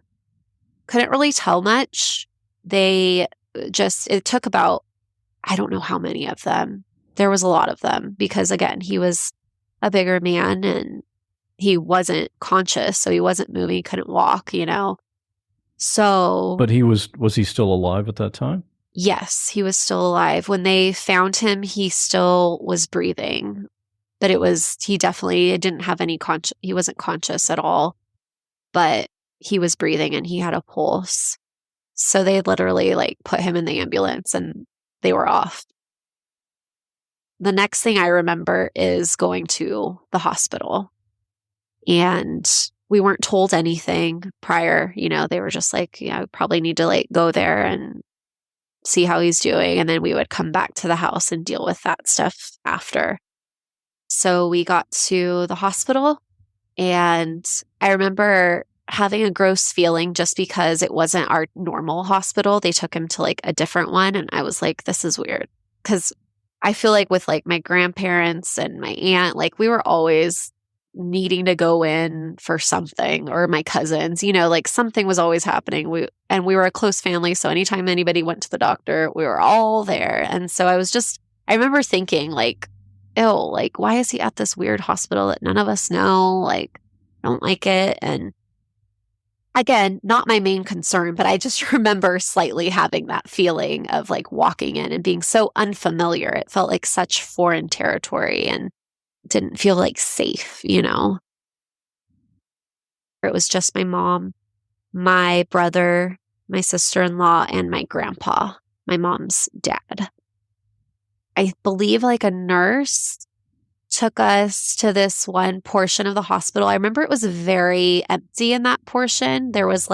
Couldn't really tell much. It took about, I don't know how many of them. There was a lot of them because, again, he was a bigger man and he wasn't conscious, so he wasn't moving, he couldn't walk, So. But was he still alive at that time? Yes, he was still alive. When they found him, he still was breathing, but he definitely didn't have any he wasn't conscious at all, but he was breathing and he had a pulse. So they literally put him in the ambulance and they were off. The next thing I remember is going to the hospital, and we weren't told anything prior. They were just like, we probably need to go there and see how he's doing. And then we would come back to the house and deal with that stuff after. So we got to the hospital, and I remember having a gross feeling just because it wasn't our normal hospital. They took him to a different one. And I was like, this is weird. Because I feel like with my grandparents and my aunt, we were always needing to go in for something, or my cousins, something was always happening. We were a close family. So anytime anybody went to the doctor, we were all there. And so I remember thinking ew, why is he at this weird hospital that none of us know? I don't like it. And again, not my main concern, but I just remember slightly having that feeling of walking in and being so unfamiliar. It felt like such foreign territory and didn't feel safe, It was just my mom, my brother, my sister-in-law, and my grandpa, my mom's dad. I believe a nurse took us to this one portion of the hospital. I remember it was very empty in that portion. There was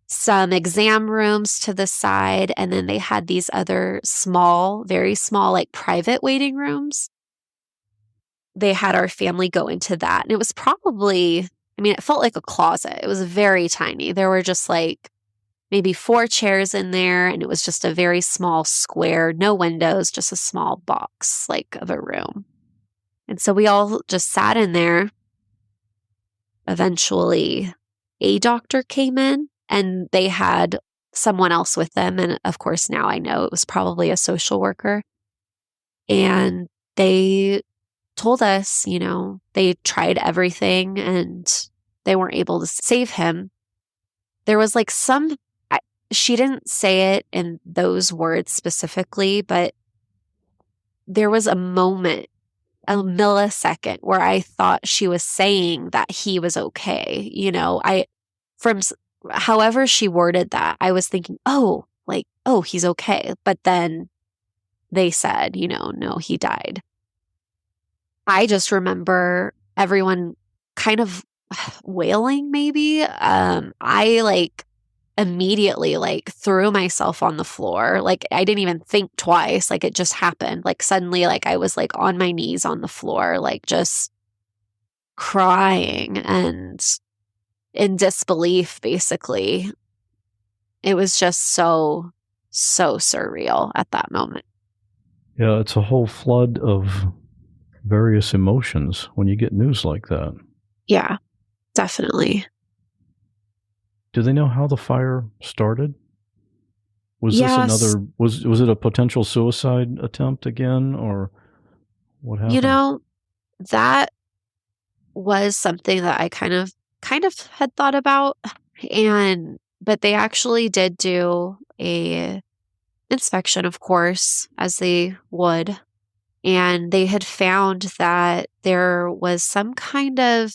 some exam rooms to the side, and then they had these other small, very small, private waiting rooms. They had our family go into that. And it was probably, it felt like a closet. It was very tiny. There were just maybe 4 chairs in there, and it was just a very small square, no windows, just a small box of a room. And so we all just sat in there. Eventually, a doctor came in, and they had someone else with them. And of course, now I know it was probably a social worker. And they told us, they tried everything and they weren't able to save him. There was she didn't say it in those words specifically, but there was a moment, a millisecond, where I thought she was saying that he was okay. From however she worded that, I was thinking, oh, he's okay. But then they said, no, he died. I just remember everyone kind of wailing, maybe. I immediately threw myself on the floor. I didn't even think twice. It just happened. Suddenly, I was on my knees on the floor, just crying and in disbelief, basically. It was just so surreal at that moment. Yeah, it's a whole flood of various emotions when you get news like that. Yeah, definitely. Do they know how the fire started? Was Yes. this another, was it a potential suicide attempt again, or what happened? That was something that I kind of had thought about, but they actually did do a inspection, of course, as they would. And they had found that there was some kind of,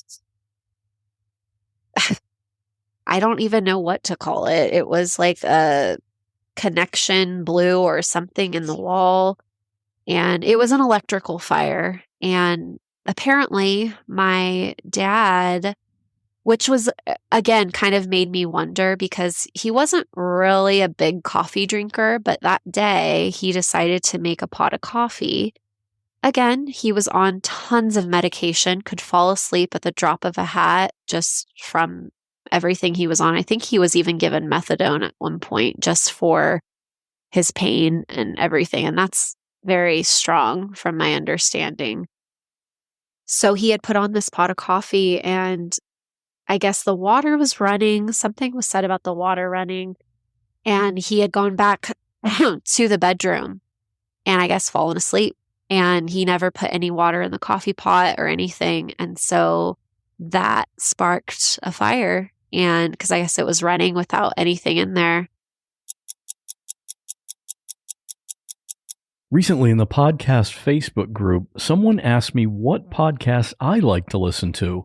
I don't even know what to call it. It was a connection blue or something in the wall. And it was an electrical fire. And apparently my dad which was, again, kind of made me wonder because he wasn't really a big coffee drinker, but that day he decided to make a pot of coffee. Again, he was on tons of medication, could fall asleep at the drop of a hat just from everything he was on. I think he was even given methadone at one point just for his pain and everything. And that's very strong from my understanding. So he had put on this pot of coffee, and I guess the water was running. Something was said about the water running, and he had gone back to the bedroom and I guess fallen asleep. And he never put any water in the coffee pot or anything. And so that sparked a fire. And because I guess it was running without anything in there. Recently in the podcast Facebook group, someone asked me what podcasts I like to listen to.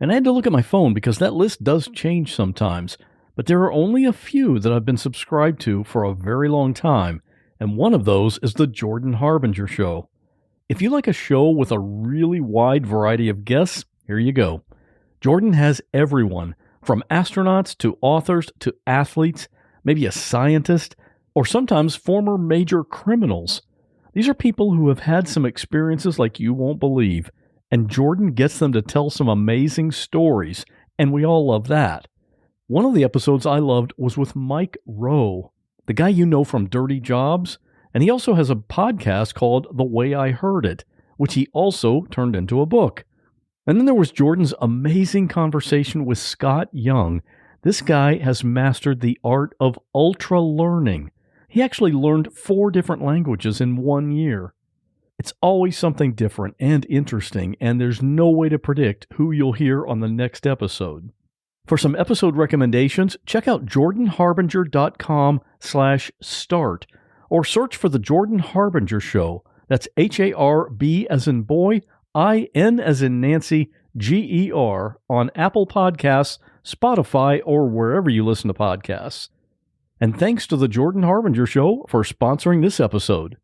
And I had to look at my phone because that list does change sometimes. But there are only a few that I've been subscribed to for a very long time. And one of those is The Jordan Harbinger Show. If you like a show with a really wide variety of guests, here you go. Jordan has everyone, from astronauts to authors to athletes, maybe a scientist, or sometimes former major criminals. These are people who have had some experiences like you won't believe, and Jordan gets them to tell some amazing stories, and we all love that. One of the episodes I loved was with Mike Rowe, the guy you know from Dirty Jobs. And he also has a podcast called The Way I Heard It, which he also turned into a book. And then there was Jordan's amazing conversation with Scott Young. This guy has mastered the art of ultra learning. He actually learned 4 different languages in 1 year. It's always something different and interesting, and there's no way to predict who you'll hear on the next episode. For some episode recommendations, check out jordanharbinger.com/start. Or search for The Jordan Harbinger Show. That's HARB as in boy, IN as in Nancy, GER on Apple Podcasts, Spotify, or wherever you listen to podcasts. And thanks to The Jordan Harbinger Show for sponsoring this episode.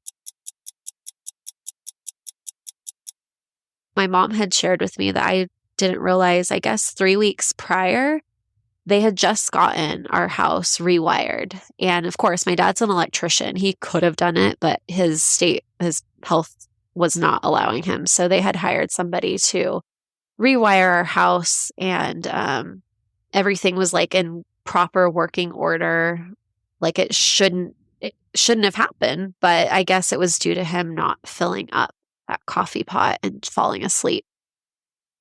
My mom had shared with me that I didn't realize, I guess 3 weeks prior, they had just gotten our house rewired. And of course, my dad's an electrician. He could have done it, but his health was not allowing him. So they had hired somebody to rewire our house, and everything was like in proper working order. Like it shouldn't have happened, but I guess it was due to him not filling up that coffee pot and falling asleep.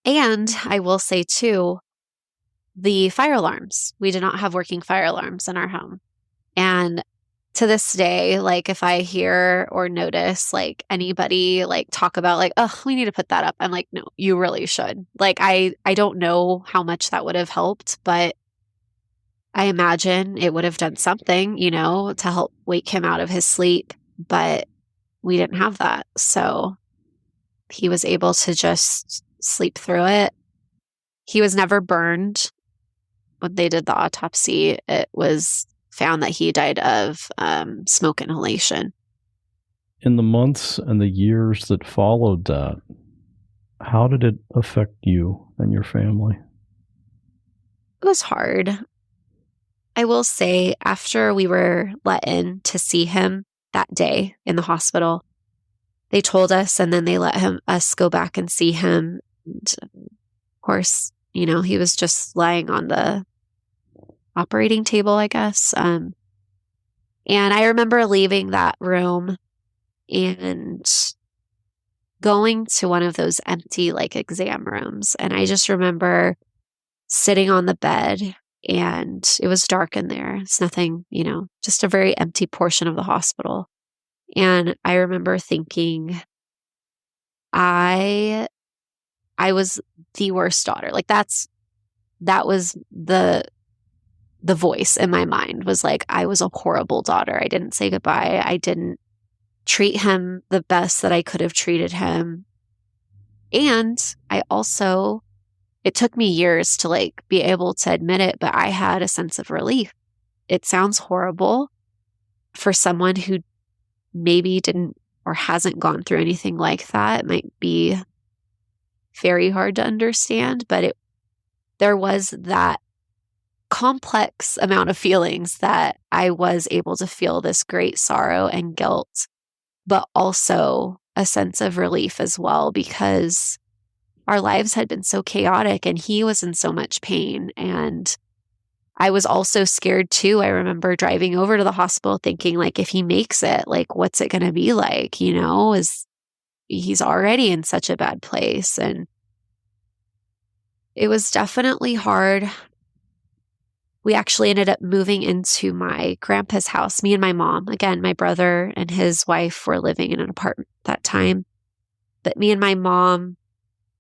And I will say too, the fire alarms. We did not have working fire alarms in our home. And to this day, like if I hear or notice like anybody like talk about like, oh, we need to put that up, I'm like, no, you really should. Like I don't know how much that would have helped, but I imagine it would have done something, to help wake him out of his sleep. But we didn't have that. So he was able to just sleep through it. He was never burned. When they did the autopsy, it was found that he died of smoke inhalation. In the months and the years that followed that, how did it affect you and your family? It was hard. I will say, after we were let in to see him that day in the hospital, they told us, and then they let us go back and see him. And of course, he was just lying on the operating table, I guess. And I remember leaving that room and going to one of those empty like exam rooms. And I just remember sitting on the bed, and it was dark in there. It's nothing, just a very empty portion of the hospital. And I remember thinking, I was the worst daughter. Like that was the voice in my mind, was like, I was a horrible daughter. I didn't say goodbye. I didn't treat him the best that I could have treated him. And it took me years to like be able to admit it, but I had a sense of relief. It sounds horrible for someone who maybe didn't or hasn't gone through anything like that. It might be very hard to understand, but there was that complex amount of feelings that I was able to feel this great sorrow and guilt, but also a sense of relief as well, because our lives had been so chaotic and he was in so much pain. And I was also scared too. I remember driving over to the hospital thinking, like, if he makes it, like, what's it going to be like? You know, is he's already in such a bad place. And it was definitely hard. We actually ended up moving into my grandpa's house, me and my mom. Again, my brother and his wife were living in an apartment at that time. But me and my mom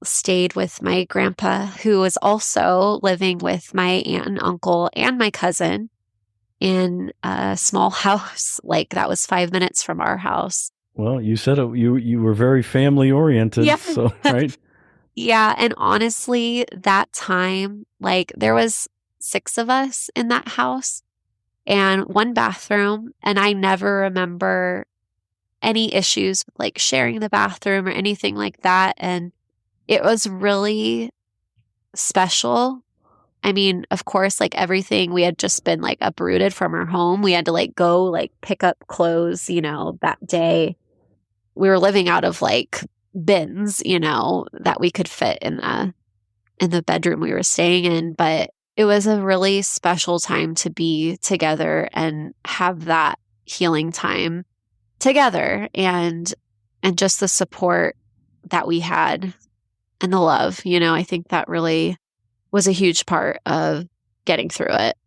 stayed with my grandpa, who was also living with my aunt and uncle and my cousin in a small house. Like, that was 5 minutes from our house. Well, you said it, you were very family oriented. Yeah. So, right? Yeah. And honestly, that time, like, there was 6 of us in that house and 1 bathroom. And I never remember any issues with like sharing the bathroom or anything like that. And it was really special. I mean, of course, like everything, we had just been like uprooted from our home. We had to like go like pick up clothes, you know, that day. We were living out of like bins, you know, that we could fit in the bedroom we were staying in. But it was a really special time to be together and have that healing time together, and just the support that we had and the love, you know. I think that really was a huge part of getting through it.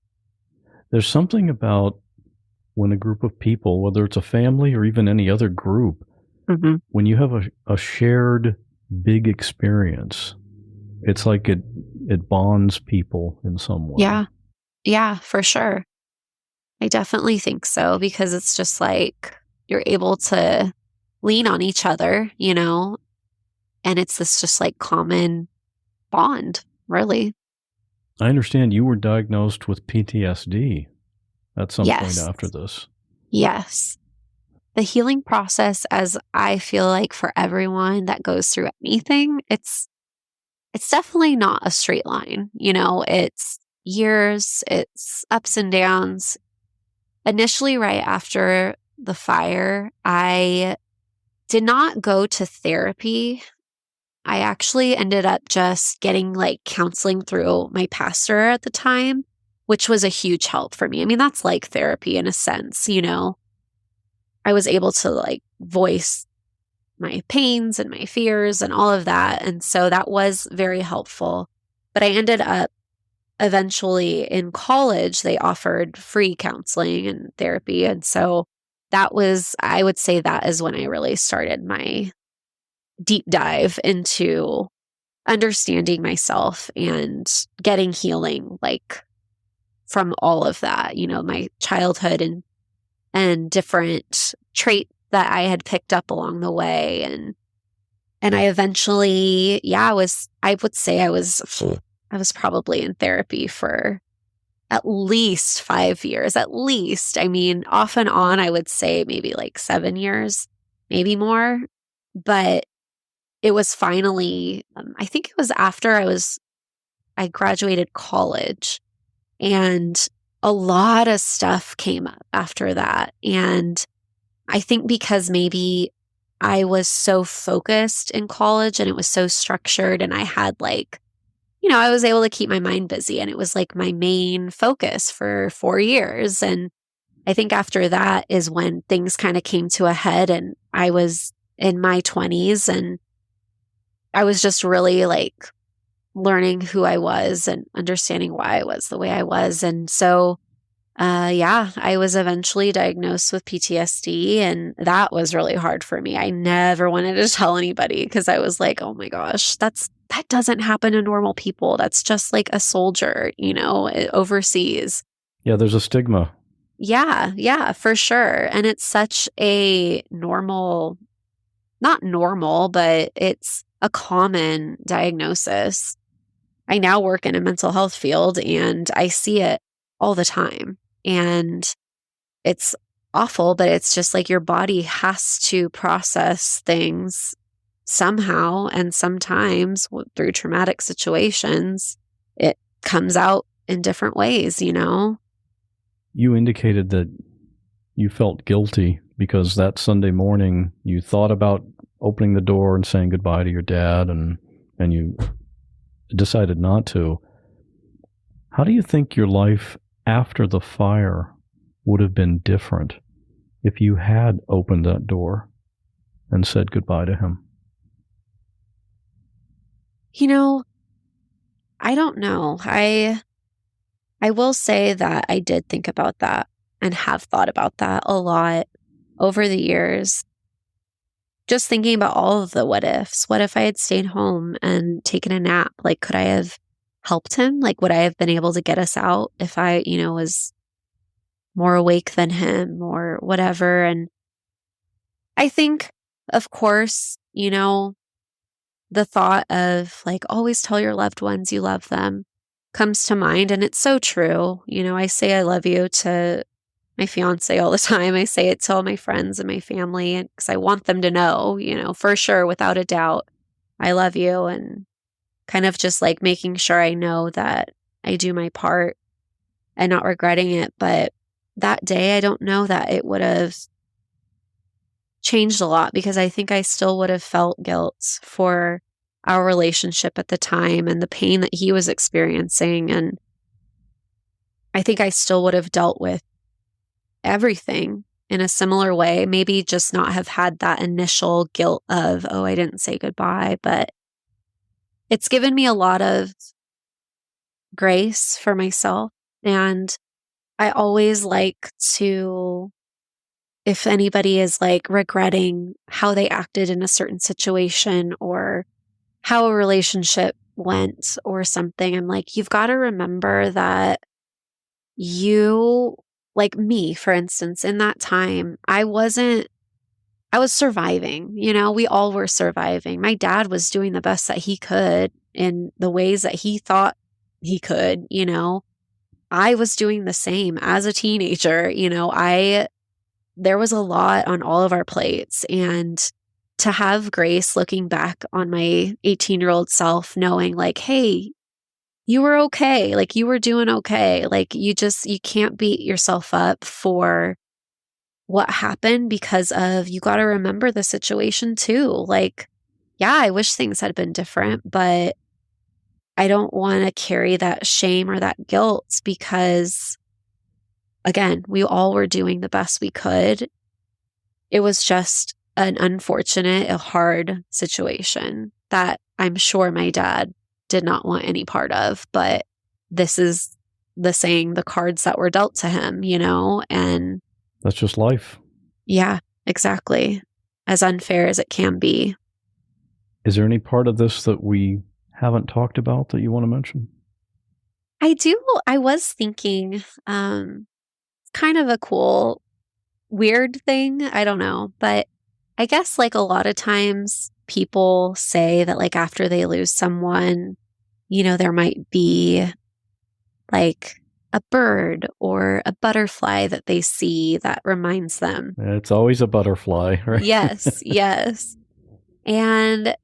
There's something about when a group of people, whether it's a family or even any other group, when you have a shared big experience, it's like it bonds people in some way. Yeah. Yeah, for sure. I definitely think so, because it's just like you're able to lean on each other, you know, and it's this just like common bond, really. I understand you were diagnosed with PTSD at some point Yes. after this. Yes. The healing process, as I feel like for everyone that goes through anything, it's definitely not a straight line. You know, it's years, it's ups and downs. Initially, right after the fire, I did not go to therapy. I actually ended up just getting like counseling through my pastor at the time, which was a huge help for me. I mean, that's like therapy in a sense, you know. I was able to like voice my pains and my fears and all of that. And so that was very helpful. But I ended up eventually in college, they offered free counseling and therapy. And so that was, I would say that is when I really started my deep dive into understanding myself and getting healing, like from all of that, you know, my childhood and different traits that I had picked up along the way. And I eventually, I would say I was probably in therapy for at least 5 years, at least. I mean, off and on, I would say maybe like 7 years, maybe more. But it was finally, I think it was after I graduated college, and a lot of stuff came up after that. And I think because maybe I was so focused in college and it was so structured, and I had like, you know, I was able to keep my mind busy, and it was like my main focus for 4 years. And I think after that is when things kind of came to a head, and I was in my 20s, and I was just really like learning who I was and understanding why I was the way I was. And so, I was eventually diagnosed with PTSD, and that was really hard for me. I never wanted to tell anybody because I was like, oh my gosh, that doesn't happen to normal people. That's just like a soldier, you know, overseas. Yeah, there's a stigma. Yeah, for sure. And it's such a not normal, but it's a common diagnosis. I now work in a mental health field, and I see it all the time. And it's awful, but it's just like your body has to process things somehow, and sometimes through traumatic situations, it comes out in different ways, you know? You indicated that you felt guilty because that Sunday morning you thought about opening the door and saying goodbye to your dad, and you decided not to. How do you think your life after the fire would have been different if you had opened that door and said goodbye to him? You know, I don't know. I will say that I did think about that and have thought about that a lot over the years. Just thinking about all of the what ifs. What if I had stayed home and taken a nap? Like, could I have helped him? Like, would I have been able to get us out if I, was more awake than him or whatever? And I think, of course, the thought of like, always tell your loved ones you love them comes to mind. And it's so true. I say I love you to my fiance all the time. I say it to all my friends and my family because I want them to know, for sure, without a doubt, I love you. And kind of just like making sure I know that I do my part and not regretting it. But that day, I don't know that it would have changed a lot because I think I still would have felt guilt for our relationship at the time and the pain that he was experiencing. And I think I still would have dealt with everything in a similar way, maybe just not have had that initial guilt of, oh, I didn't say goodbye. But it's given me a lot of grace for myself. And I always like to, if anybody is like regretting how they acted in a certain situation or how a relationship went or something, I'm like, you've got to remember that you, like me, for instance, in that time, I was surviving, we all were surviving. My dad was doing the best that he could in the ways that he thought he could, I was doing the same as a teenager, there was a lot on all of our plates. And to have grace looking back on my 18-year-old self, knowing like, hey, you were okay. Like you were doing okay. Like you can't beat yourself up for what happened because of, you got to remember the situation too. Like, yeah, I wish things had been different, but I don't want to carry that shame or that guilt because, again, we all were doing the best we could. It was just an unfortunate, a hard situation that I'm sure my dad did not want any part of, but this is the cards that were dealt to him, and that's just life. Yeah, exactly. As unfair as it can be. Is there any part of this that we haven't talked about that you want to mention? I do. I was thinking, kind of a cool, weird thing. I don't know, but I guess like a lot of times people say that like after they lose someone, there might be like a bird or a butterfly that they see that reminds them. It's always a butterfly, right? Yes, yes. And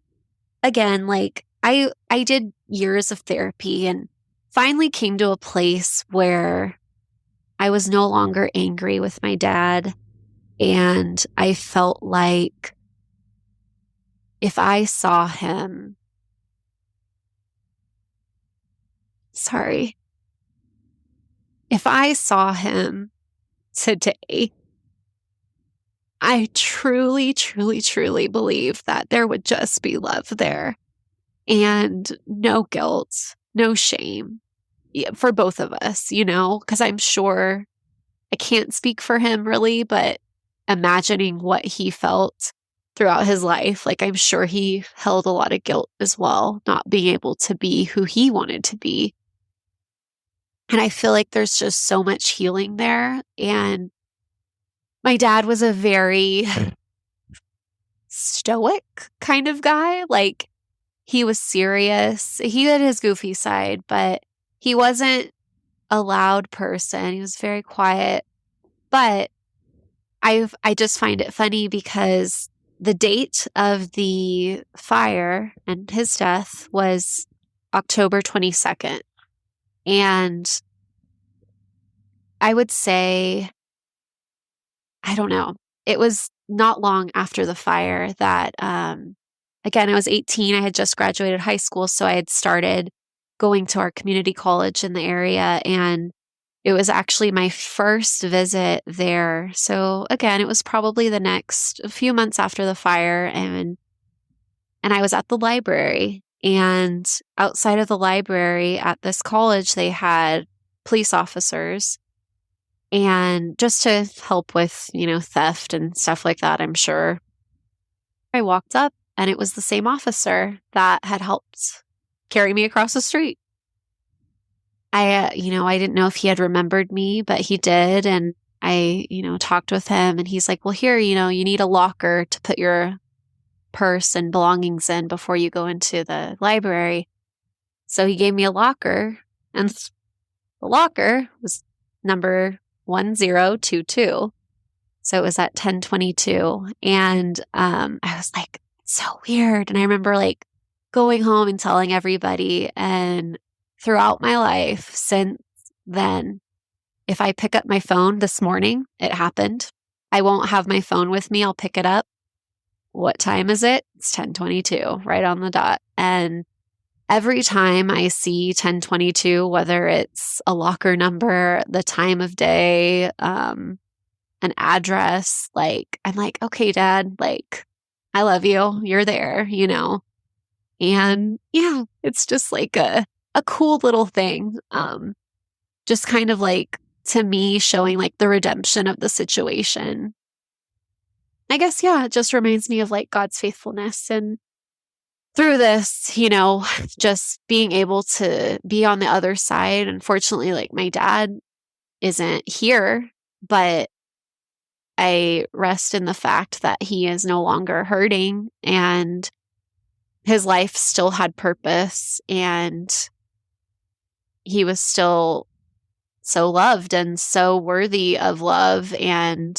again, like I did years of therapy and finally came to a place where I was no longer angry with my dad. And I felt like if I saw him, if I saw him today, I truly, truly, truly believe that there would just be love there and no guilt, no shame for both of us, because I'm sure I can't speak for him really, but imagining what he felt throughout his life, like I'm sure he held a lot of guilt as well, not being able to be who he wanted to be. And I feel like there's just so much healing there. And my dad was a very stoic kind of guy. Like he was serious. He had his goofy side, but he wasn't a loud person. He was very quiet. But I just find it funny because the date of the fire and his death was October 22nd. And I would say, I don't know, it was not long after the fire that, again, I was 18. I had just graduated high school, so I had started going to our community college in the area, and it was actually my first visit there. So again, it was probably a few months after the fire, and I was at the library, and outside of the library at this college, they had police officers, and just to help with, theft and stuff like that, I'm sure. I walked up, and it was the same officer that had helped carry me across the street. I didn't know if he had remembered me, but he did. And I, talked with him, and he's like, well, here, you need a locker to put your purse and belongings in before you go into the library. So he gave me a locker, and the locker was number 1022. So it was at 1022. And I was like, it's so weird. And I remember like going home and telling everybody. And throughout my life since then, if I pick up my phone this morning, it happened. I won't have my phone with me. I'll pick it up. What time is it? It's 10:22, right on the dot. And every time I see 10:22, whether it's a locker number, the time of day, an address, like, I'm like, okay, Dad, like, I love you. You're there, And yeah, it's just like a cool little thing. Just kind of like, to me, showing like the redemption of the situation. I guess, yeah, it just reminds me of like God's faithfulness. And through this, just being able to be on the other side. Unfortunately, like my dad isn't here, but I rest in the fact that he is no longer hurting, and his life still had purpose, and he was still so loved and so worthy of love. And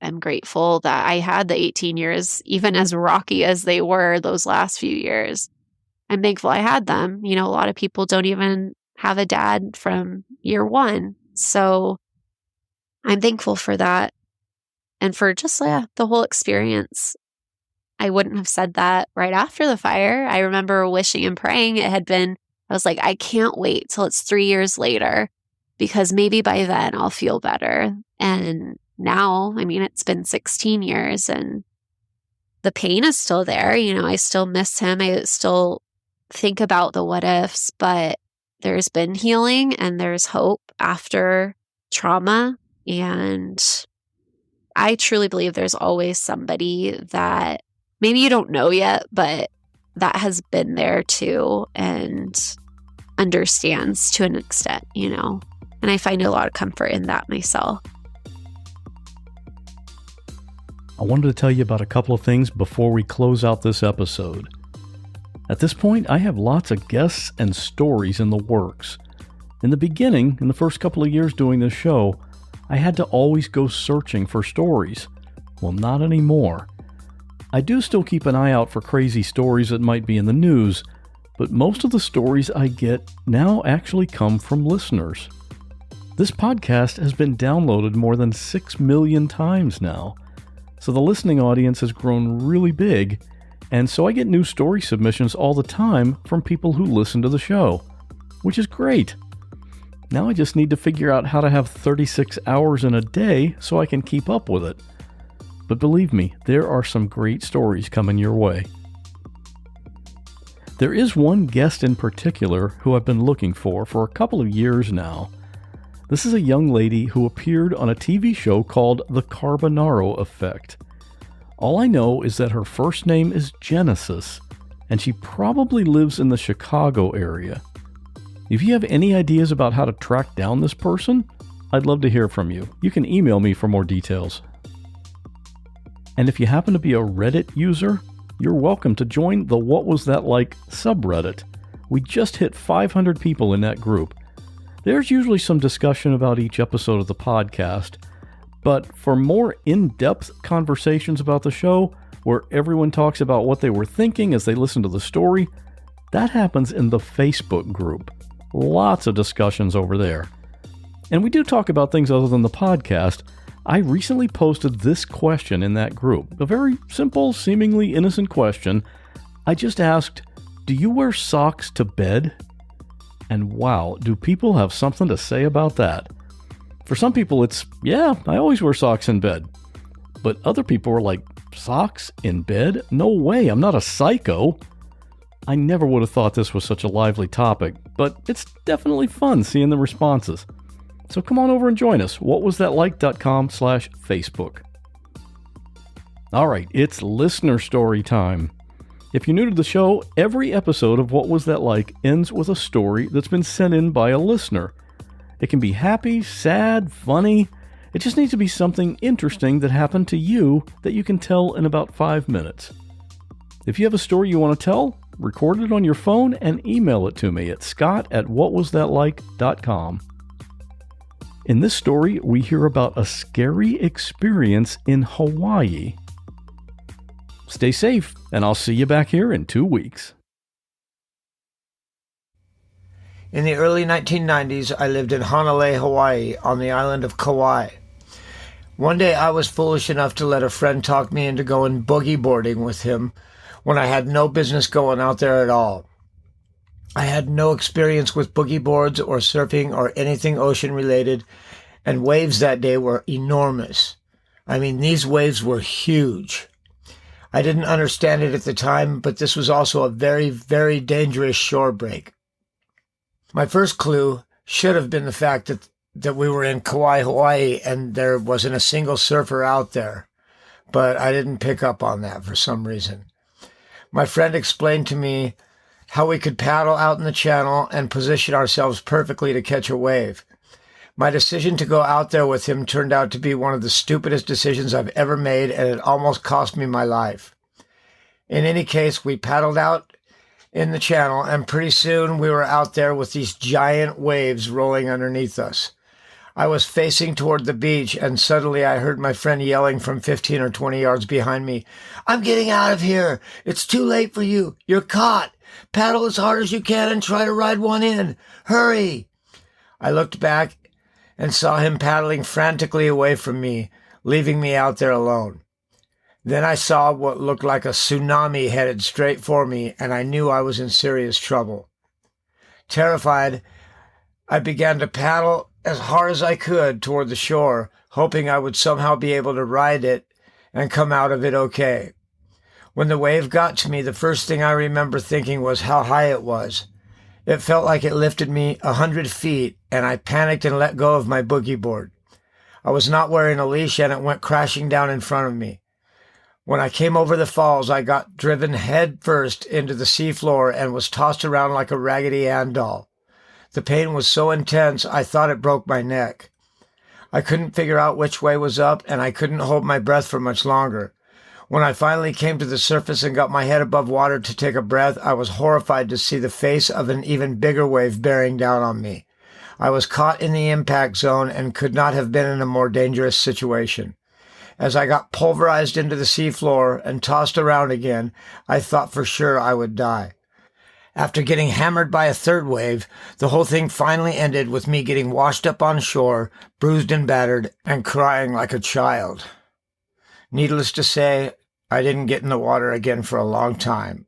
I'm grateful that I had the 18 years, even as rocky as they were those last few years. I'm thankful I had them. A lot of people don't even have a dad from year one. So I'm thankful for that. And for just the whole experience. I wouldn't have said that right after the fire. I remember wishing and praying. I was like, I can't wait till it's 3 years later, because maybe by then I'll feel better. And now, it's been 16 years and the pain is still there. I still miss him. I still think about the what ifs, but there's been healing and there's hope after trauma. And I truly believe there's always somebody that maybe you don't know yet, but that has been there too and understands to an extent, and I find a lot of comfort in that myself. I wanted to tell you about a couple of things before we close out this episode. At this point, I have lots of guests and stories in the works. In the beginning, in the first couple of years doing this show, I had to always go searching for stories. Well, not anymore. I do still keep an eye out for crazy stories that might be in the news, but most of the stories I get now actually come from listeners. This podcast has been downloaded more than 6 million times now, so the listening audience has grown really big, and so I get new story submissions all the time from people who listen to the show, which is great. Now I just need to figure out how to have 36 hours in a day so I can keep up with it. But believe me, there are some great stories coming your way. There is one guest in particular who I've been looking for a couple of years now. This is a young lady who appeared on a TV show called The Carbonaro Effect. All I know is that her first name is Genesis, and she probably lives in the Chicago area. If you have any ideas about how to track down this person, I'd love to hear from you. You can email me for more details. And if you happen to be a Reddit user, you're welcome to join the What Was That Like subreddit. We just hit 500 people in that group. There's usually some discussion about each episode of the podcast, but for more in-depth conversations about the show, where everyone talks about what they were thinking as they listen to the story, that happens in the Facebook group. Lots of discussions over there. And we do talk about things other than the podcast. I recently posted this question in that group. A very simple, seemingly innocent question. I just asked, do you wear socks to bed? And wow, do people have something to say about that? For some people, it's, yeah, I always wear socks in bed. But other people are like, socks in bed? No way, I'm not a psycho. I never would have thought this was such a lively topic, but it's definitely fun seeing the responses. So come on over and join us, whatwasthatlike.com/Facebook. All right, it's listener story time. If you're new to the show, every episode of What Was That Like ends with a story that's been sent in by a listener. It can be happy, sad, funny. It just needs to be something interesting that happened to you that you can tell in about 5 minutes. If you have a story you want to tell, record it on your phone and email it to me at scott@whatwasthatlike.com. In this story, we hear about a scary experience in Hawaii. Stay safe, and I'll see you back here in 2 weeks. In the early 1990s, I lived in Honolulu, Hawaii, on the island of Kauai. One day, I was foolish enough to let a friend talk me into going boogie boarding with him when I had no business going out there at all. I had no experience with boogie boards or surfing or anything ocean-related, and waves that day were enormous. I mean, these waves were huge. I didn't understand it at the time, but this was also a very, very dangerous shore break. My first clue should have been the fact that we were in Kauai, Hawaii, and there wasn't a single surfer out there, but I didn't pick up on that for some reason. My friend explained to me how we could paddle out in the channel and position ourselves perfectly to catch a wave. My decision to go out there with him turned out to be one of the stupidest decisions I've ever made, and it almost cost me my life. In any case, we paddled out in the channel, and pretty soon we were out there with these giant waves rolling underneath us. I was facing toward the beach, and suddenly I heard my friend yelling from 15 or 20 yards behind me, "I'm getting out of here! It's too late for you! You're caught! Paddle as hard as you can and try to ride one in! Hurry!" I looked back and saw him paddling frantically away from me, leaving me out there alone. Then I saw what looked like a tsunami headed straight for me, and I knew I was in serious trouble. Terrified, I began to paddle as hard as I could toward the shore, hoping I would somehow be able to ride it and come out of it okay. When the wave got to me, the first thing I remember thinking was how high it was. It felt like it lifted me 100 feet, and I panicked and let go of my boogie board. I was not wearing a leash, and it went crashing down in front of me. When I came over the falls, I got driven head first into the seafloor and was tossed around like a Raggedy Ann doll. The pain was so intense, I thought it broke my neck. I couldn't figure out which way was up, and I couldn't hold my breath for much longer. When I finally came to the surface and got my head above water to take a breath, I was horrified to see the face of an even bigger wave bearing down on me. I was caught in the impact zone and could not have been in a more dangerous situation. As I got pulverized into the seafloor and tossed around again, I thought for sure I would die. After getting hammered by a third wave, the whole thing finally ended with me getting washed up on shore, bruised and battered, and crying like a child. Needless to say, I didn't get in the water again for a long time.